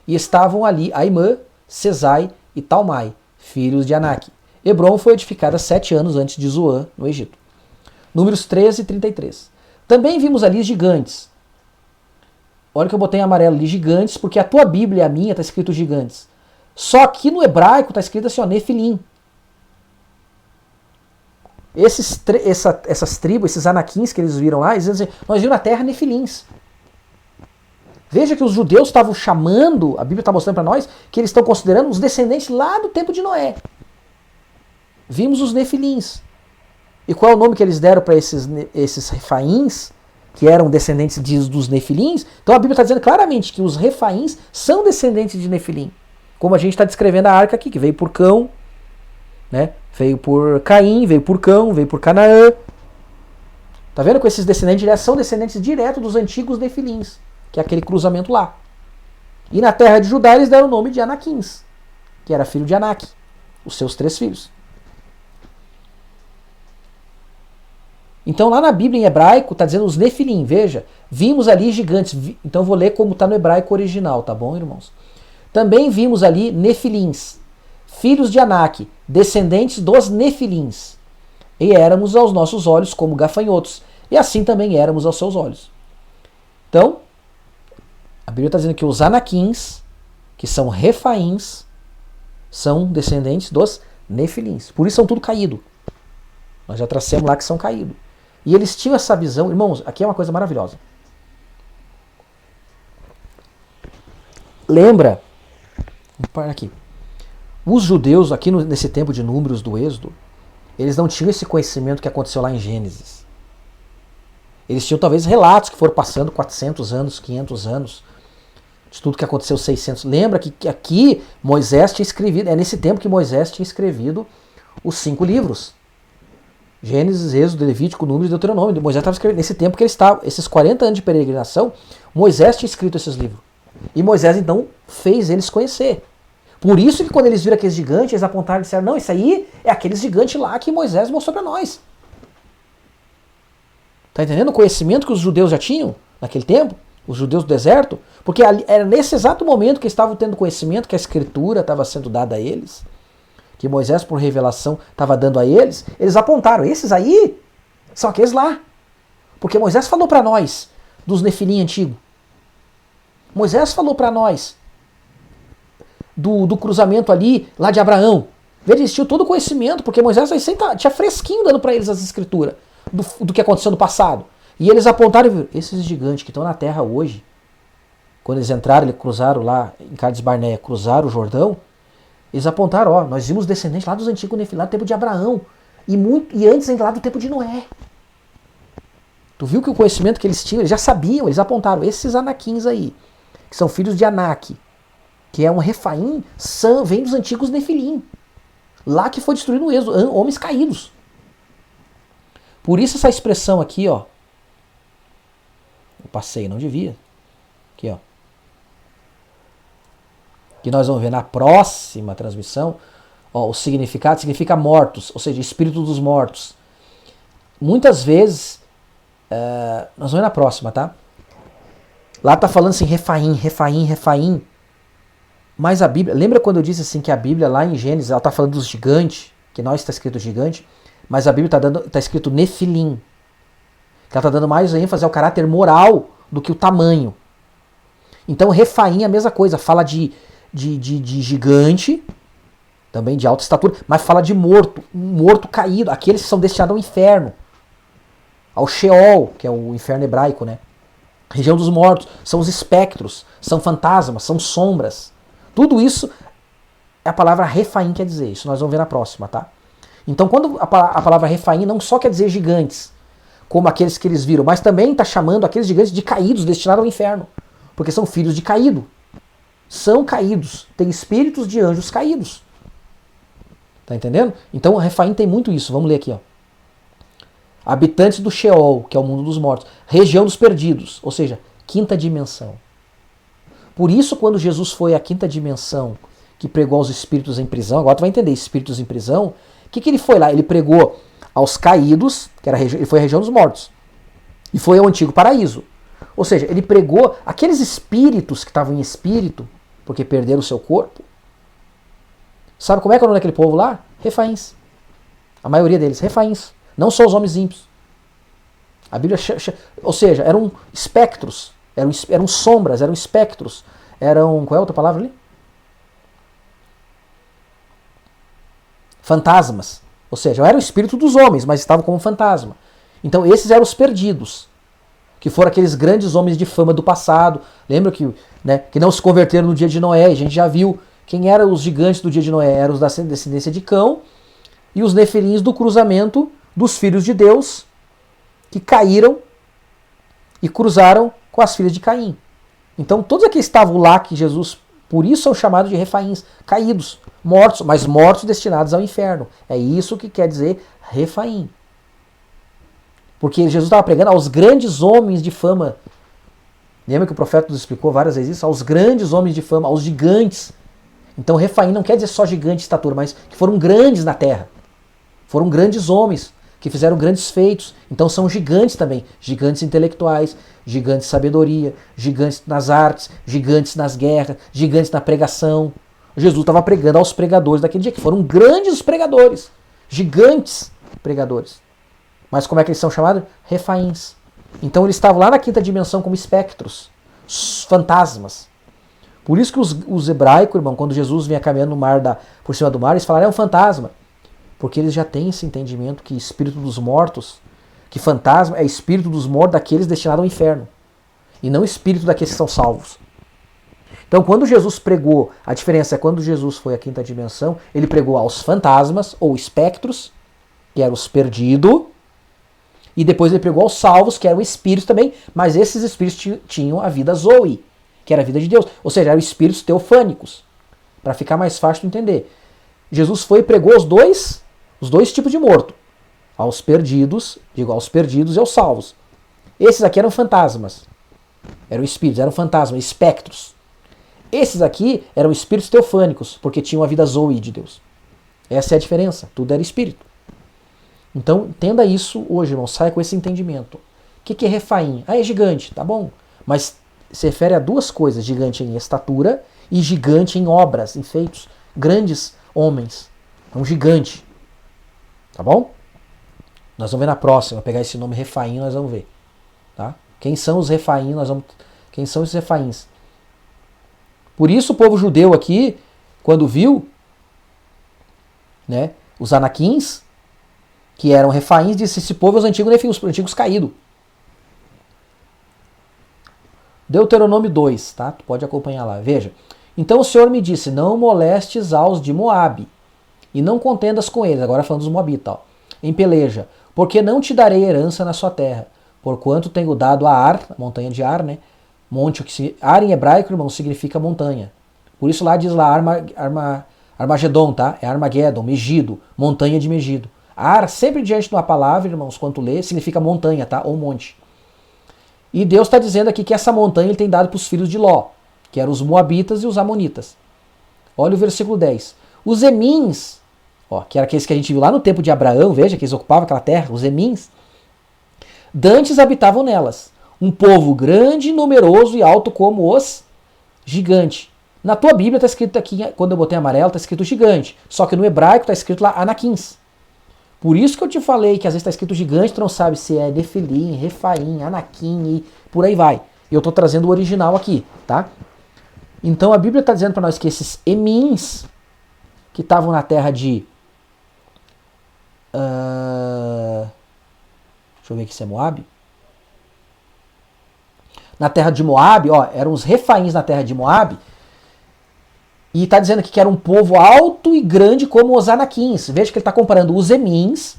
E estavam ali Aimã, Sesai e Talmai, filhos de Anak. Hebron foi edificada 7 anos antes de Zoã, no Egito. Números 13 e 33. Também vimos ali gigantes. Olha que eu botei em amarelo ali, gigantes, porque a tua Bíblia e a minha está escrito gigantes. Só que no hebraico está escrito assim, ó, Nefilim. Essas tribos, esses anaquins que eles viram lá, eles dizem assim, nós vimos na terra Nefilins. Veja que os judeus estavam chamando, a Bíblia está mostrando para nós, que eles estão considerando os descendentes lá do tempo de Noé. Vimos os Nefilins. E qual é o nome que eles deram para esses refaíns, que eram descendentes dos Nefilins? Então a Bíblia está dizendo claramente que os refaíns são descendentes de Nefilim. Como a gente está descrevendo a arca aqui, que veio por Cão, né? Veio por Caim, veio por Cão, veio por Canaã. Tá vendo que esses descendentes são descendentes diretos dos antigos Nefilins, que é aquele cruzamento lá. E na terra de Judá eles deram o nome de Anaquins, que era filho de Anak, os seus 3 filhos. Então lá na Bíblia em hebraico está dizendo os Nefilim, veja, vimos ali gigantes. Então eu vou ler como está no hebraico original, tá bom, irmãos? Também vimos ali Nefilins, filhos de Anak, descendentes dos Nefilins. E éramos aos nossos olhos como gafanhotos, e assim também éramos aos seus olhos. Então, a Bíblia está dizendo que os Anaquins, que são refaíns, são descendentes dos Nefilins. Por isso são tudo caído. Nós já tracemos lá que são caídos. E eles tinham essa visão, irmãos, aqui é uma coisa maravilhosa. Lembra, vou parar aqui. Os judeus, aqui nesse tempo de números do Êxodo, eles não tinham esse conhecimento que aconteceu lá em Gênesis. Eles tinham talvez relatos que foram passando 400 anos, 500 anos, de tudo que aconteceu 600. Lembra que aqui Moisés tinha escrevido, é nesse tempo que Moisés tinha escrevido os 5 livros. Gênesis, Êxodo, Levítico, Números e Deuteronômio. Moisés estava escrevendo nesse tempo que ele estava, esses 40 anos de peregrinação, Moisés tinha escrito esses livros. E Moisés então fez eles conhecer. Por isso que quando eles viram aqueles gigantes, eles apontaram e disseram, não, isso aí é aqueles gigantes lá que Moisés mostrou para nós. Tá entendendo o conhecimento que os judeus já tinham naquele tempo? Os judeus do deserto? Porque era nesse exato momento que eles estavam tendo conhecimento que a escritura estava sendo dada a eles, que Moisés por revelação estava dando a eles, eles apontaram, esses aí são aqueles lá. Porque Moisés falou para nós dos Nefilim antigos. Moisés falou para nós do cruzamento ali, lá de Abraão. Veja, eles tinham todo o conhecimento, porque Moisés aí tinha fresquinho dando para eles as escrituras do que aconteceu no passado. E eles apontaram e viram, esses gigantes que estão na terra hoje, quando eles entraram, eles cruzaram lá em Cades Barneia, cruzaram o Jordão, eles apontaram, ó, nós vimos descendentes lá dos antigos Nefilim, lá do tempo de Abraão, e antes ainda lá do tempo de Noé. Tu viu que o conhecimento que eles tinham, eles já sabiam, eles apontaram, esses Anaquins aí, que são filhos de Anak, que é um refaim, vem dos antigos Nefilim. Lá que foi destruído o Êxodo, homens caídos. Por isso essa expressão aqui, ó. Eu passei, não devia. Aqui, ó. Que nós vamos ver na próxima transmissão. Ó, o significado significa mortos, ou seja, espírito dos mortos. Muitas vezes, nós vamos ver na próxima, tá? Lá tá falando assim, refaim, refaim, refaim. Mas a Bíblia, lembra quando eu disse assim que a Bíblia lá em Gênesis, ela está falando dos gigantes, que nós está escrito gigante, mas a Bíblia está escrito Nefilim. Que ela está dando mais ênfase ao caráter moral do que o tamanho. Então refaim é a mesma coisa, fala de gigante, também de alta estatura, mas fala de morto, um morto caído, aqueles que são destinados ao inferno, ao Sheol, que é o inferno hebraico, né? Região dos mortos, são os espectros, são fantasmas, são sombras. Tudo isso é a palavra refaim quer dizer. Isso nós vamos ver na próxima, tá? Então, quando a palavra refaim não só quer dizer gigantes, como aqueles que eles viram, mas também está chamando aqueles gigantes de caídos, destinados ao inferno. Porque são filhos de caído. São caídos. Tem espíritos de anjos caídos. Tá entendendo? Então, o refaim tem muito isso. Vamos ler aqui, ó. Habitantes do Sheol, que é o mundo dos mortos. Região dos perdidos, ou seja, quinta dimensão. Por isso, quando Jesus foi à quinta dimensão, que pregou aos espíritos em prisão, agora tu vai entender, espíritos em prisão, o que ele foi lá? Ele pregou aos caídos, ele foi a região dos mortos, e foi ao antigo paraíso. Ou seja, ele pregou aqueles espíritos que estavam em espírito, porque perderam o seu corpo. Sabe como é que é o nome daquele povo lá? Refaíns. A maioria deles, refaíns. Não só os homens ímpios. A Bíblia, ou seja, eram espectros, eram sombras, eram espectros, eram, qual é a outra palavra ali? fantasmas. Ou seja, não era o espírito dos homens, mas estavam como fantasma. Então esses eram os perdidos, que foram aqueles grandes homens de fama do passado. Lembra que, né, que não se converteram no dia de Noé. A gente já viu quem eram os gigantes do dia de Noé. Eram os da descendência de Cão e os nefilins do cruzamento dos filhos de Deus, que caíram e cruzaram com as filhas de Caim. Então todos aqueles que estavam lá, que Jesus, por isso são chamados de refaíns, caídos, mortos, mas mortos destinados ao inferno. É isso que quer dizer refaim. Porque Jesus estava pregando aos grandes homens de fama. Lembra que o profeta nos explicou várias vezes isso? Aos grandes homens de fama, aos gigantes. Então refaim não quer dizer só gigante de estatura, mas que foram grandes na terra. Foram grandes homens, que fizeram grandes feitos. Então são gigantes também. Gigantes intelectuais, gigantes de sabedoria, gigantes nas artes, gigantes nas guerras, gigantes na pregação. Jesus estava pregando aos pregadores daquele dia, que foram grandes pregadores. Gigantes pregadores. Mas como é que eles são chamados? Refaíns. Então eles estavam lá na quinta dimensão como espectros, fantasmas. Por isso que os hebraicos, irmão, quando Jesus vinha caminhando no mar por cima do mar, eles falaram, é um fantasma. Porque eles já têm esse entendimento que espírito dos mortos, que fantasma é espírito dos mortos daqueles destinados ao inferno. E não espírito daqueles que são salvos. Então quando Jesus pregou, a diferença é quando Jesus foi à quinta dimensão, ele pregou aos fantasmas ou espectros, que eram os perdidos, e depois ele pregou aos salvos, que eram espíritos também, mas esses espíritos tinham a vida Zoe, que era a vida de Deus. Ou seja, eram espíritos teofânicos. Para ficar mais fácil de entender. Jesus foi e pregou os dois tipos de morto. Aos perdidos, digo, aos perdidos e aos salvos. Esses aqui eram fantasmas. Eram espíritos, eram fantasmas, espectros. Esses aqui eram espíritos teofânicos, porque tinham a vida Zoe de Deus. Essa é a diferença. Tudo era espírito. Então, entenda isso hoje, irmão. Saia com esse entendimento. O que é refaim? Ah, é gigante, tá bom. Mas se refere a duas coisas. Gigante em estatura e gigante em obras, em feitos. Grandes homens. É um gigante. Tá bom? Nós vamos ver na próxima. Pegar esse nome refaim, nós vamos ver. Tá? Quem são os refaim? Quem são esses refaíns? Por isso o povo judeu aqui, quando viu, né, os anaquins, que eram refaíns, disse, esse povo é os antigos nefilim, os antigos caídos. Deuteronômio 2, tá? Tu pode acompanhar lá. Veja. Então o Senhor me disse, não molestes aos de Moabe, e não contendas com eles, agora falando dos Moabitas, ó, em peleja, porque não te darei herança na sua terra, porquanto tenho dado a Ar, a montanha de Ar, né? Monte, Ar em hebraico, irmão, significa montanha. Por isso lá diz lá Armagedon, tá? É Armageddon, Megido, montanha de Megido. Ar, sempre diante de uma palavra, irmãos, quando lê, significa montanha, tá? Ou monte. E Deus está dizendo aqui que essa montanha ele tem dado para os filhos de Ló, que eram os Moabitas e os Amonitas. Olha o versículo 10. Os Emins, ó, que eram aqueles que a gente viu lá no tempo de Abraão, veja, que eles ocupavam aquela terra, os Emins, dantes habitavam nelas. Um povo grande, numeroso e alto como os gigantes. Na tua Bíblia está escrito aqui, quando eu botei amarelo, está escrito gigante. Só que no hebraico está escrito lá anaquins. Por isso que eu te falei que às vezes está escrito gigante, tu não sabe se é nefilim, refaim, anaquim e por aí vai. E eu estou trazendo o original aqui, tá? Então a Bíblia está dizendo para nós que esses emins, que estavam na terra de... deixa eu ver aqui se é Moabe. Na terra de Moabe, ó, eram os refaíns na terra de Moabe. E está dizendo aqui que era um povo alto e grande como os anaquins. Veja que ele está comparando os emins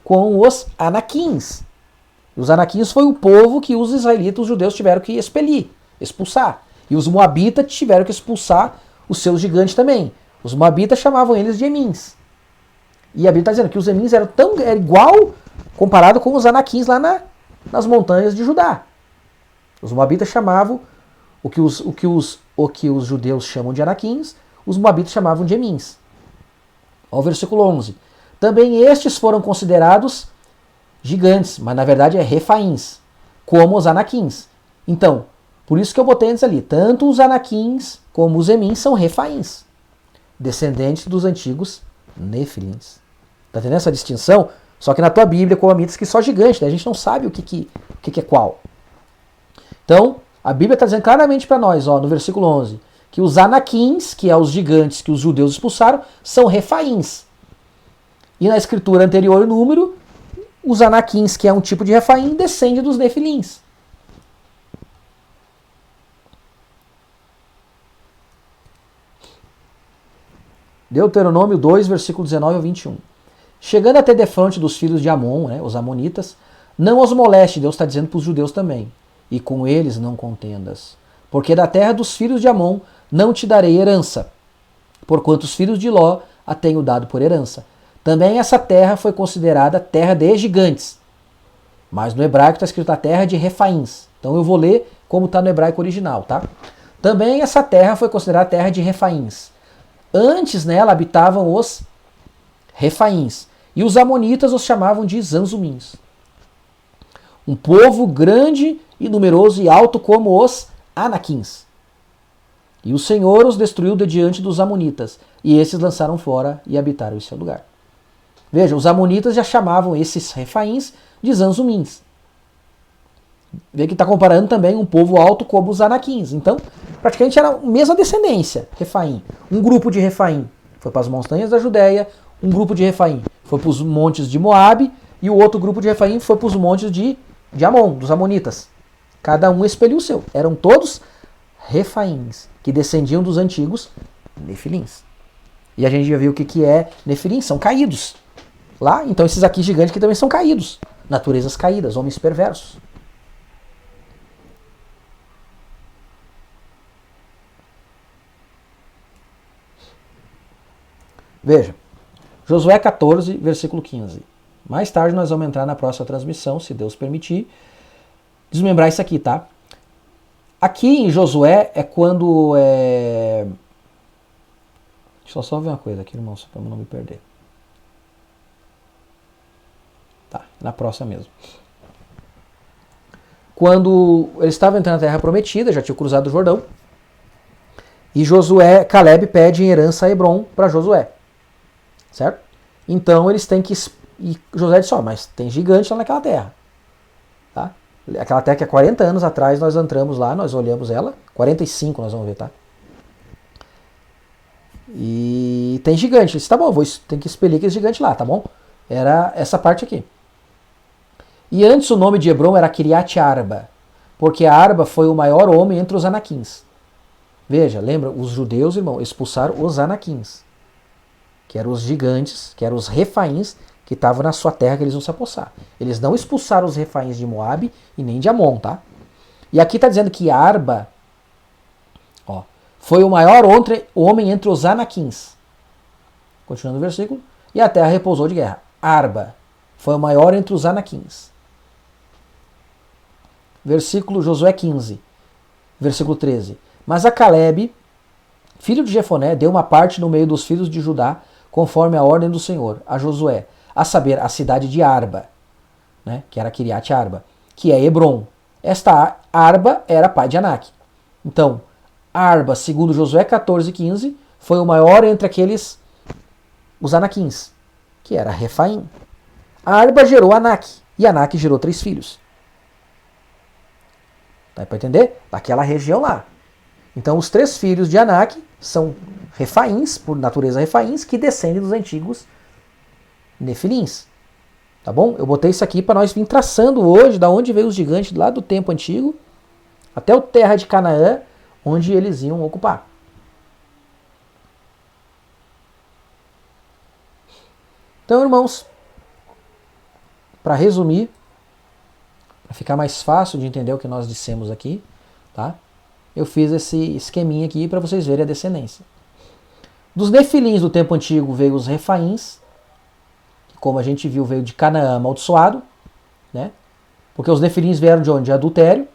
com os anaquins. Os anaquins foi o povo que os israelitas, os judeus, tiveram que expelir, expulsar. E os moabitas tiveram que expulsar os seus gigantes também. Os moabitas chamavam eles de emins. E a Bíblia está dizendo que os emins eram igual comparado com os anaquins lá nas montanhas de Judá. Os moabitas chamavam o que os judeus chamam de anaquins, os moabitas chamavam de emins. Olha o versículo 11. Também estes foram considerados gigantes, mas na verdade é refaíns, como os anaquins. Então, por isso que eu botei antes ali, tanto os anaquins como os emins são refaíns, descendentes dos antigos nefilins. Tá entendendo essa distinção? Só que na tua Bíblia, como a minha, diz que só gigante, né? A gente não sabe o que é qual. Então, a Bíblia está dizendo claramente para nós, ó, no versículo 11, que os anaquins, que são os gigantes que os judeus expulsaram, são refaíns. E na escritura anterior, o número, os anaquins, que é um tipo de Refaim, descende dos nefilins. Deuteronômio 2, versículo 19 ao 21. Chegando até defronte dos filhos de Amon, né, os amonitas, não os moleste, Deus está dizendo para os judeus também, e com eles não contendas. Porque da terra dos filhos de Amon não te darei herança, porquanto os filhos de Ló a tenho dado por herança. Também essa terra foi considerada terra de gigantes, mas no hebraico está escrito a terra de Refaíns. Então eu vou ler como está no hebraico original, tá? Também essa terra foi considerada terra de Refaíns. Antes nela habitavam os Refaíns, e os amonitas os chamavam de Zanzumins. Um povo grande e numeroso e alto como os Anaquins. E o Senhor os destruiu de diante dos amonitas, e esses lançaram fora e habitaram em seu lugar. Veja, os amonitas já chamavam esses Refaíns de Zanzumins. Vê que está comparando também um povo alto como os Anaquins. Então, praticamente era a mesma descendência, Refaim. Um grupo de Refaim foi para as montanhas da Judéia, um grupo de Refaim foi para os montes de Moabe, e o outro grupo de Refaim foi para os montes de Amon, dos amonitas. Cada um expeliu o seu. Eram todos Refaíns, que descendiam dos antigos Nefilins. E a gente já viu o que é Nefilim, são caídos. Lá, então esses aqui gigantes que também são caídos. Naturezas caídas, homens perversos. Veja, Josué 14, versículo 15. Mais tarde nós vamos entrar na próxima transmissão, se Deus permitir, desmembrar isso aqui, tá? Aqui em Josué é quando Deixa eu só ver uma coisa aqui, irmão, só para eu não me perder. Tá, na próxima mesmo. Quando eles estavam entrando na Terra Prometida, já tinha cruzado o Jordão, e Caleb pede em herança a Hebron para Josué. Certo? Então eles têm que... E Josué disse, mas tem gigante lá naquela terra. Tá? Aquela terra que há 40 anos atrás nós entramos lá, nós olhamos ela. 45 nós vamos ver, tá? E tem gigante. Ele disse, tá bom, tem que expelir aquele gigante lá, tá bom? Era essa parte aqui. E antes o nome de Hebron era Kiriat Arba, porque a Arba foi o maior homem entre os anaquins. Veja, lembra? Os judeus, irmão, expulsaram os anaquins, que eram os gigantes, que eram os refaíns, que estavam na sua terra que eles vão se apossar. Eles não expulsaram os refaíns de Moabe e nem de Amon, tá? E aqui está dizendo que Arba, foi o maior homem entre os anaquins. Continuando o versículo. E a terra repousou de guerra. Arba foi o maior entre os anaquins. Versículo Josué 15, versículo 13. Mas a Caleb, filho de Jefoné, deu uma parte no meio dos filhos de Judá, conforme a ordem do Senhor, a Josué, a saber, a cidade de Arba, né, que era Kiriat Arba, que é Hebron. Esta Arba era pai de Anak. Então, Arba, segundo Josué 14, 15, foi o maior entre os anaquins, que era Refaim. Arba gerou Anak, e Anak gerou 3 filhos. Dá para entender? Daquela região lá. Então, os 3 filhos de Anak são Refaíns, por natureza Refaíns, que descendem dos antigos Nefilins. Tá bom? Eu botei isso aqui para nós vir traçando hoje da onde veio os gigantes lá do tempo antigo até o terra de Canaã, onde eles iam ocupar. Então, irmãos, para resumir, para ficar mais fácil de entender o que nós dissemos aqui, tá? Eu fiz esse esqueminha aqui para vocês verem a descendência. Dos Nefilins do tempo antigo veio os Refaíns, que, como a gente viu, veio de Canaã amaldiçoado, né? Porque os Nefilins vieram de onde? De adultério,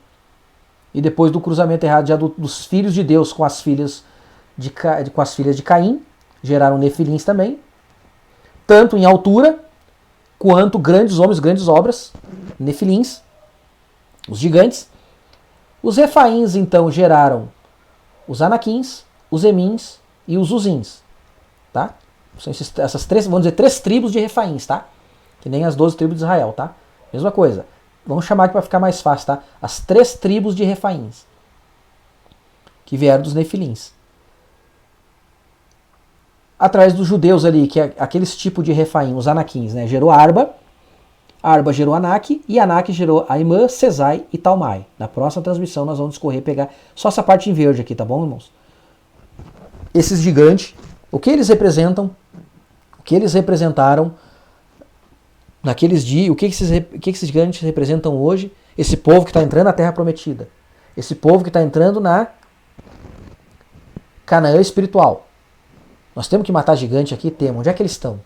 e depois do cruzamento errado dos filhos de Deus com as filhas de Caim, geraram Nefilins também, tanto em altura quanto grandes homens, grandes obras, Nefilins, os gigantes. Os Refaíns, então, geraram os Anaquins, os Emins e os Uzins. Tá? São essas 3, vamos dizer, 3 tribos de Refaíns, tá? Que nem as 12 tribos de Israel, tá? Mesma coisa. Vamos chamar aqui para ficar mais fácil, tá? As 3 tribos de Refaíns, que vieram dos Nefilins. atrás dos judeus ali, que é aqueles tipos de Refaim, os Anaquins, né? Gerou Arba gerou Anak, e Anak gerou Aimã, Sesai e Talmai. Na próxima transmissão nós vamos discorrer, pegar só essa parte em verde aqui, tá bom, irmãos? Esses gigantes, o que eles representam, o que eles representaram naqueles dias, o que esses gigantes representam hoje, esse povo que está entrando na Terra Prometida, esse povo que está entrando na Canaã espiritual. Nós temos que matar gigante aqui? Temos. Onde é que eles estão?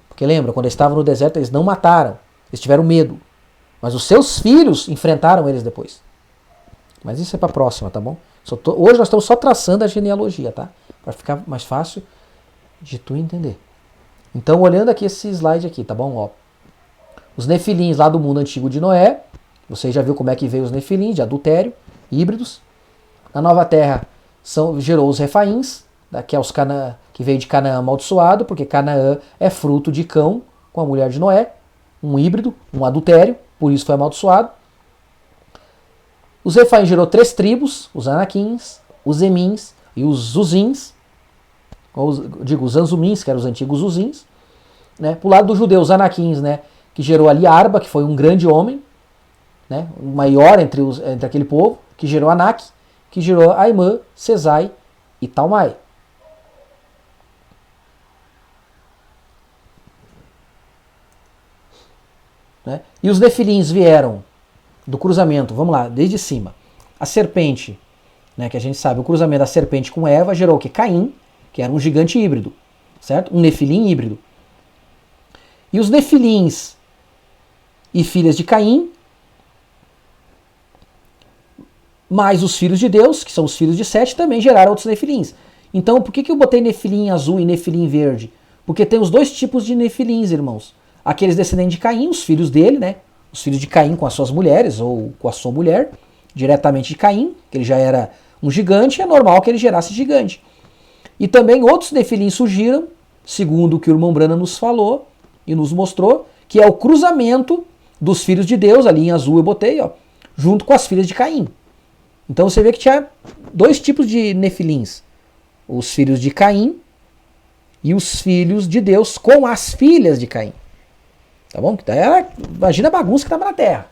Porque lembra, quando eles estavam no deserto, eles não mataram. Eles tiveram medo. Mas os seus filhos enfrentaram eles depois. Mas isso é para a próxima, tá bom? Hoje nós estamos só traçando a genealogia, tá? Para ficar mais fácil de tu entender. Então, olhando aqui esse slide aqui, tá bom? Ó, os nefilins lá do mundo antigo de Noé. Você já viu como é que veio os nefilins, de adultério, híbridos. Na Nova Terra gerou os refaíns, que é os que veio de Canaã amaldiçoado, porque Canaã é fruto de Cão com a mulher de Noé, um híbrido, um adultério, por isso foi amaldiçoado. Os refaíns gerou 3 tribos, os Anaquins, os Emins e os Zuzins, os Anzumins, que eram os antigos Zuzins. Né? Pro lado dos judeus, os Anaquins, né, que gerou ali Arba, que foi um grande homem, né, o maior entre aquele povo, que gerou Anak, que gerou Aimã, Sesai e Talmai. Né? E os nefilins vieram do cruzamento, vamos lá, desde cima. A serpente, né, que a gente sabe, o cruzamento da serpente com Eva gerou o quê? Caim, que era um gigante híbrido, certo? Um nefilim híbrido. E os nefilins e filhas de Caim, mais os filhos de Deus, que são os filhos de Sete, também geraram outros nefilins. Então, por que eu botei nefilim azul e nefilim verde? Porque tem os 2 tipos de nefilins, irmãos. Aqueles descendentes de Caim, os filhos dele, né? Os filhos de Caim com as suas mulheres, ou com a sua mulher, diretamente de Caim, que ele já era um gigante, é normal que ele gerasse gigante. E também outros nefilins surgiram, segundo o que o irmão Brana nos falou e nos mostrou, que é o cruzamento dos filhos de Deus, ali em azul eu botei, ó, junto com as filhas de Caim. Então você vê que tinha 2 tipos de nefilins. Os filhos de Caim e os filhos de Deus com as filhas de Caim. Tá bom? Imagina a bagunça que estava na Terra.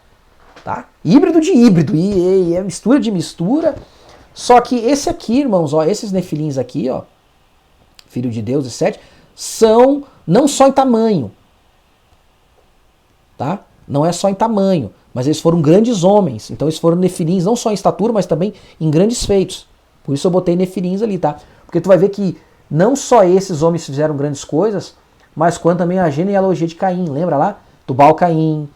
Tá? Híbrido de híbrido. E é mistura de mistura. Só que esse aqui, irmãos, ó, esses nefilins aqui, ó, filho de Deus e Sete, são não só em tamanho. Tá? Não é só em tamanho. Mas eles foram grandes homens. Então eles foram nefilins não só em estatura, mas também em grandes feitos. Por isso eu botei nefilins ali, tá? Porque tu vai ver que não só esses homens fizeram grandes coisas, mas quanto também a genealogia de Caim. Lembra lá? Tubal Caim,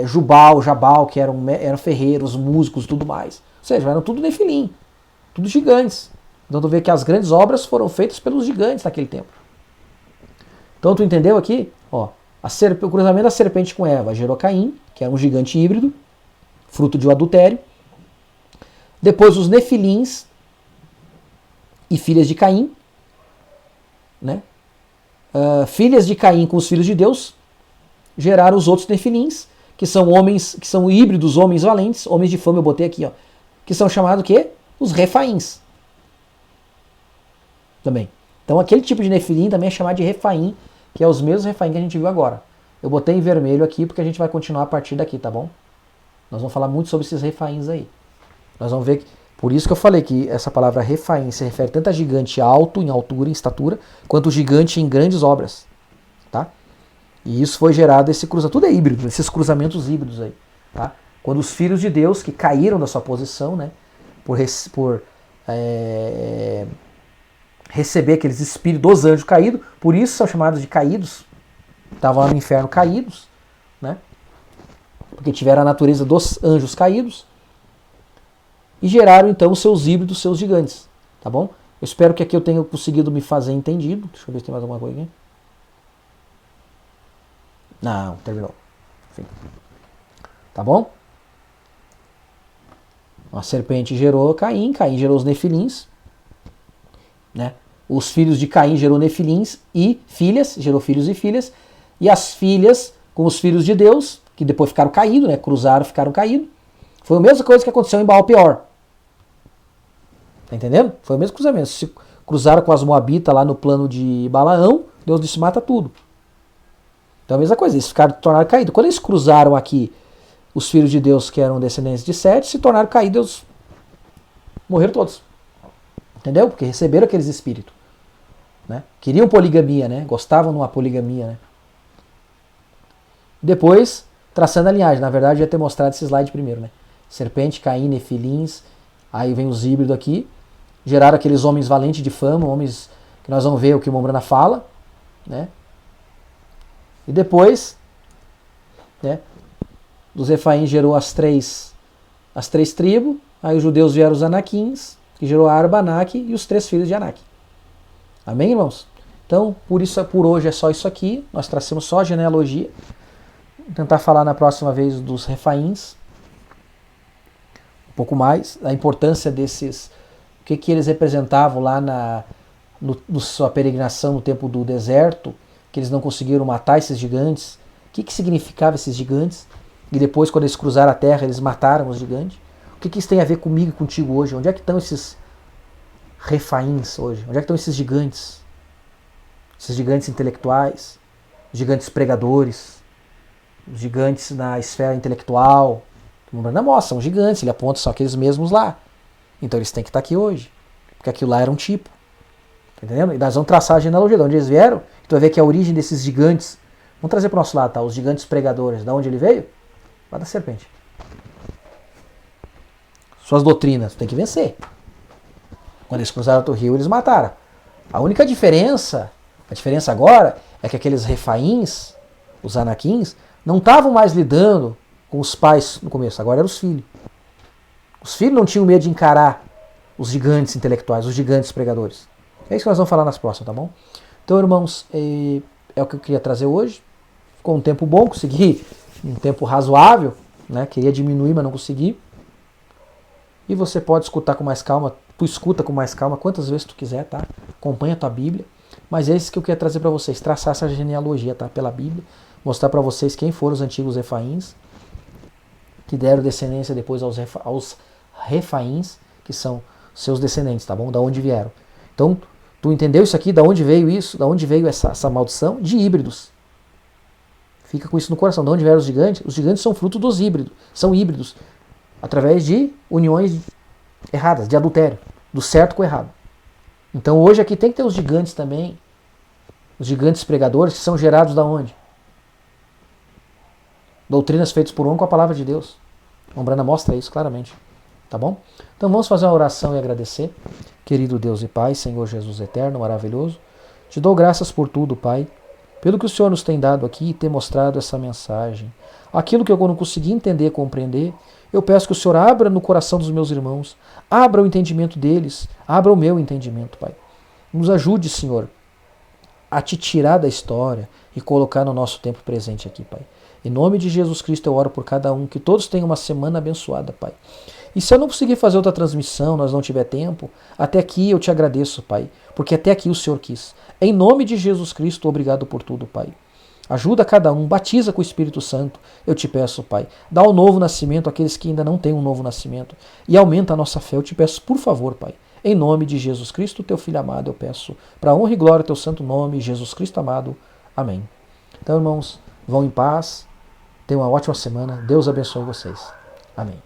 Jubal, Jabal, que eram ferreiros, músicos e tudo mais. Ou seja, eram tudo nefilim. Tudo gigantes. Então tu vê que as grandes obras foram feitas pelos gigantes naquele tempo. Então tu entendeu aqui? Ó, o cruzamento da serpente com Eva gerou Caim, que era um gigante híbrido, fruto de um adultério. Depois os nefilins e filhas de Caim, né? Filhas de Caim com os filhos de Deus geraram os outros nefilins, que são homens, que são híbridos, homens valentes, homens de fama, eu botei aqui, ó, que são chamados o quê? Os refaíns. Também. Então aquele tipo de nefilim também é chamado de refaim, que é os mesmos refaim que a gente viu agora. Eu botei em vermelho aqui porque a gente vai continuar a partir daqui, tá bom? Nós vamos falar muito sobre esses refaíns aí. Nós vamos ver que, por isso que eu falei que essa palavra refaim se refere tanto a gigante alto, em altura, em estatura, quanto gigante em grandes obras, tá? E isso foi gerado, esse cruzamento, tudo é híbrido, esses cruzamentos híbridos aí, tá? Quando os filhos de Deus, que caíram da sua posição, né, por receber aqueles espíritos dos anjos caídos, por isso são chamados de caídos, estavam lá no inferno caídos, né? Porque tiveram a natureza dos anjos caídos e geraram então os seus híbridos, seus gigantes, tá bom? Eu espero que aqui eu tenha conseguido me fazer entendido. Deixa eu ver se tem mais alguma coisa aqui. Não, terminou. Enfim. Tá bom? A serpente gerou Caim, Caim gerou os nefilins, né? Os filhos de Caim gerou nefilins e filhas, gerou filhos e filhas, e as filhas com os filhos de Deus, que depois ficaram caídos, né? Cruzaram, ficaram caídos. Foi a mesma coisa que aconteceu em Baal Peor. Tá entendendo? Foi o mesmo cruzamento. cruzaram com as Moabitas lá no plano de Balaão, Deus disse, mata tudo. Então a mesma coisa, eles tornaram caídos. Quando eles cruzaram aqui, os filhos de Deus, que eram descendentes de Sete, se tornaram caídos, morreram todos. Entendeu? Porque receberam aqueles espíritos. Né? Queriam poligamia, né? Gostavam de uma poligamia. Né? Depois, traçando a linhagem. Na verdade, eu ia ter mostrado esse slide primeiro. Né? Serpente, Caim, Nefilins. Aí vem os híbridos aqui. Geraram aqueles homens valentes de fama, homens que nós vamos ver o que o Mombrana fala. Né? E depois, né, dos Refaim gerou as três tribos. Aí os judeus vieram os Anaquins, que gerou Arba, Anak e os 3 filhos de Anak. Amém, irmãos? Então, por hoje é só isso aqui. Nós tracemos só a genealogia. Vou tentar falar na próxima vez dos Refaíns. Um pouco mais. A importância desses... O que eles representavam lá na sua peregrinação no tempo do deserto. Que eles não conseguiram matar esses gigantes. O que significava esses gigantes? E depois, quando eles cruzaram a terra, eles mataram os gigantes. O que isso tem a ver comigo e contigo hoje? Onde é que estão esses refaíns hoje? Onde é que estão esses gigantes? Esses gigantes intelectuais, gigantes pregadores, gigantes na esfera intelectual. O Mombrana mostra, são gigantes, ele aponta só aqueles mesmos lá. Então eles têm que estar aqui hoje. Porque aquilo lá era um tipo. Tá entendendo? E nós vamos traçar a genealogia de onde eles vieram. Tu vai ver que a origem desses gigantes. Vamos trazer para o nosso lado, tá? Os gigantes pregadores. Da onde ele veio? Lá da serpente. Suas doutrinas, tu tem que vencer. Quando eles cruzaram o rio, eles mataram. A única diferença, agora, é que aqueles refaíns, os anaquins, não estavam mais lidando com os pais no começo, agora eram os filhos. Os filhos não tinham medo de encarar os gigantes intelectuais, os gigantes pregadores. É isso que nós vamos falar nas próximas, tá bom? Então, irmãos, é o que eu queria trazer hoje. Ficou um tempo bom, consegui um tempo razoável, né? Queria diminuir, mas não consegui. E você pode escutar com mais calma, tu escuta com mais calma quantas vezes tu quiser, tá? Acompanha a tua Bíblia. Mas é isso que eu queria trazer para vocês, traçar essa genealogia, tá? Pela Bíblia, mostrar para vocês quem foram os antigos refaíns, que deram descendência depois aos refaíns, que são seus descendentes, tá bom? Da onde vieram. Então, tu entendeu isso aqui? Da onde veio isso? Da onde veio essa maldição? De híbridos. Fica com isso no coração. Da onde vieram os gigantes? Os gigantes são fruto dos híbridos. São híbridos. Através de uniões erradas, de adultério. Do certo com o errado. Então hoje aqui tem que ter os gigantes também. Os gigantes pregadores que são gerados da onde? Doutrinas feitas por homem com a palavra de Deus. A Mombrana mostra isso claramente. Tá bom? Então vamos fazer uma oração e agradecer. Querido Deus e Pai, Senhor Jesus eterno, maravilhoso. Te dou graças por tudo, Pai. Pelo que o Senhor nos tem dado aqui e ter mostrado essa mensagem. Aquilo que eu não consegui entender, compreender, eu peço que o Senhor abra no coração dos meus irmãos, abra o entendimento deles, abra o meu entendimento, Pai. Nos ajude, Senhor, a te tirar da história e colocar no nosso tempo presente aqui, Pai. Em nome de Jesus Cristo eu oro por cada um, que todos tenham uma semana abençoada, Pai. E se eu não conseguir fazer outra transmissão, nós não tiver tempo, até aqui eu te agradeço, Pai, porque até aqui o Senhor quis. Em nome de Jesus Cristo, obrigado por tudo, Pai. Ajuda cada um, batiza com o Espírito Santo, eu te peço, Pai. Dá o novo nascimento àqueles que ainda não têm um novo nascimento. E aumenta a nossa fé, eu te peço, por favor, Pai. Em nome de Jesus Cristo, teu Filho amado, eu peço, para honra e glória do teu santo nome, Jesus Cristo amado. Amém. Então, irmãos, vão em paz, tenham uma ótima semana, Deus abençoe vocês. Amém.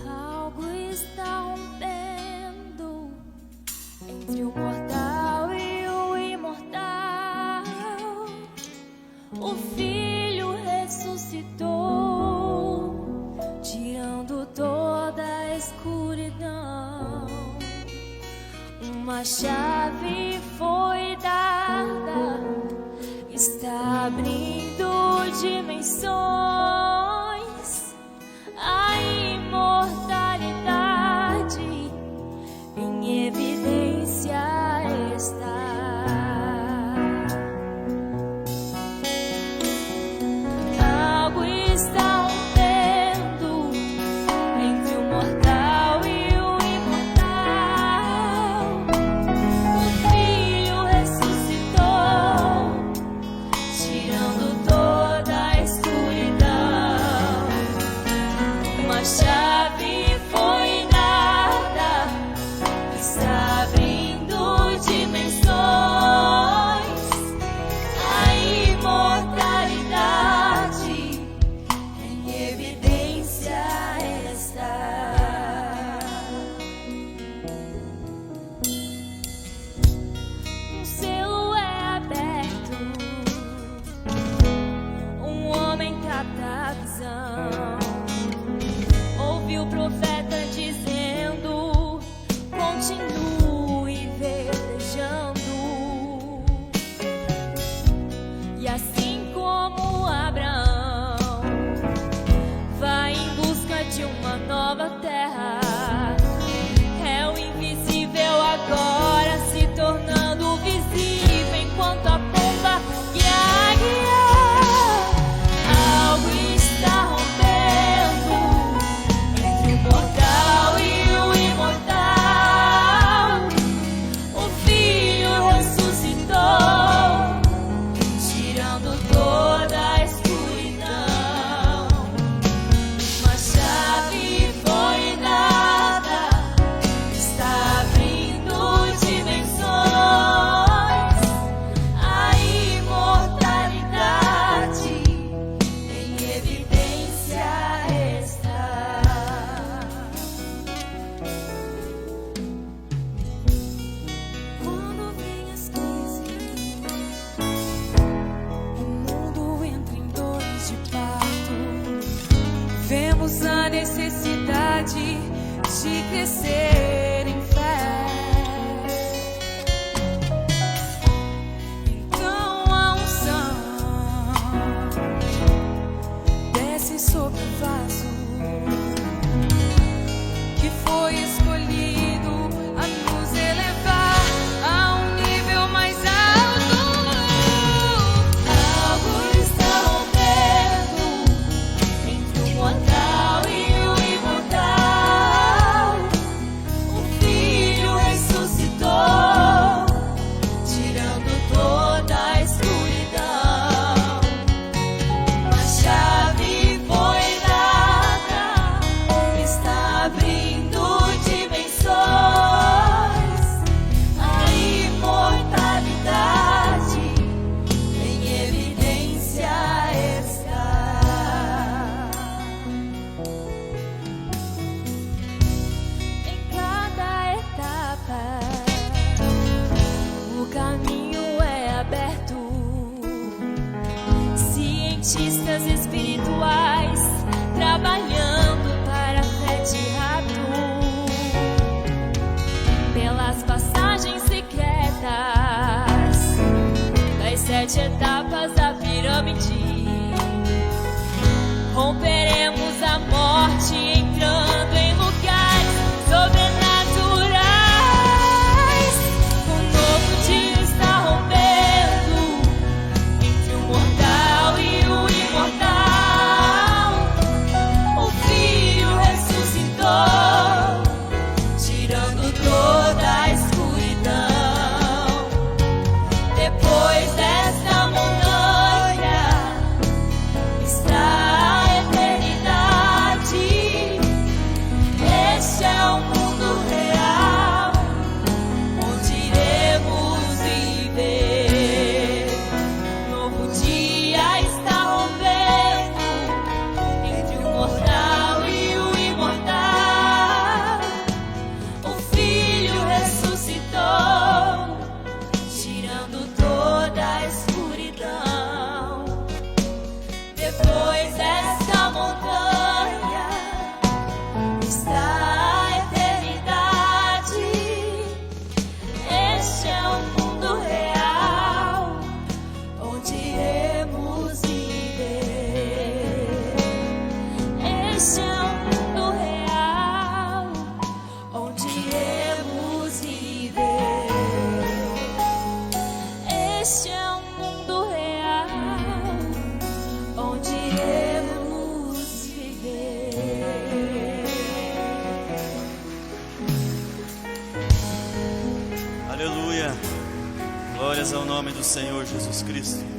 Algo está rompendo entre o mortal e o imortal. O Filho ressuscitou, Uma chave foi dada, está abrindo dimensões, a imortalidade em evidência está. Algo está rompendo entre o mortal e o imortal. O Filho ressuscitou, tirando toda a escuridão. Uma chave foi dada, está abrindo dimensões, a imortalidade em evidência está. Um selo é aberto, um homem capta a visão. Ouviu o profeta dizendo: continue velejando. E assim como Abraão vai em busca de uma nova terra, é o invisível agora se tornando visível, enquanto a pomba e a águia. Algo está rompendo entre o mortal e o imortal. O Filho ressuscitou, tirando toda a escuridão. Uma chave foi dada, está abrindo dimensões, a imortalidade em evidência está. Quando vem as crises, o mundo entra em dores de parto. Vemos a necessidade de crescer em fé. Então a unção desce sobre o vaso que foi escolhido a nos elevar a um nível mais alto. Algo está rompendo entre o mortal e o imortal. O Filho ressuscitou, tirando toda a escuridão. Uma chave foi dada, está abrindo dimensões, a imortalidade em evidência está. Em cada etapa, o caminho é aberto. Cientistas espirituais trabalhando para a fé de rato, pelas passagens secretas das 7 etapas da pirâmide. Romperemos a morte, entrando em lugares sobrenaturais. Um novo dia está rompendo entre o mortal e o imortal. O Filho ressuscitou, tirando toda a escuridão. Depois desta montanha está a eternidade. Este é o mundo real, onde iremos viver. Novo dia está rompendo entre o mortal e o imortal. O Filho ressuscitou, tirando toda a escuridão. Depois desta montanha está a eternidade. Este é um mundo real, onde iremos viver. Este é um mundo real, onde iremos viver. Aleluia. Glórias ao nome do Senhor Jesus Cristo.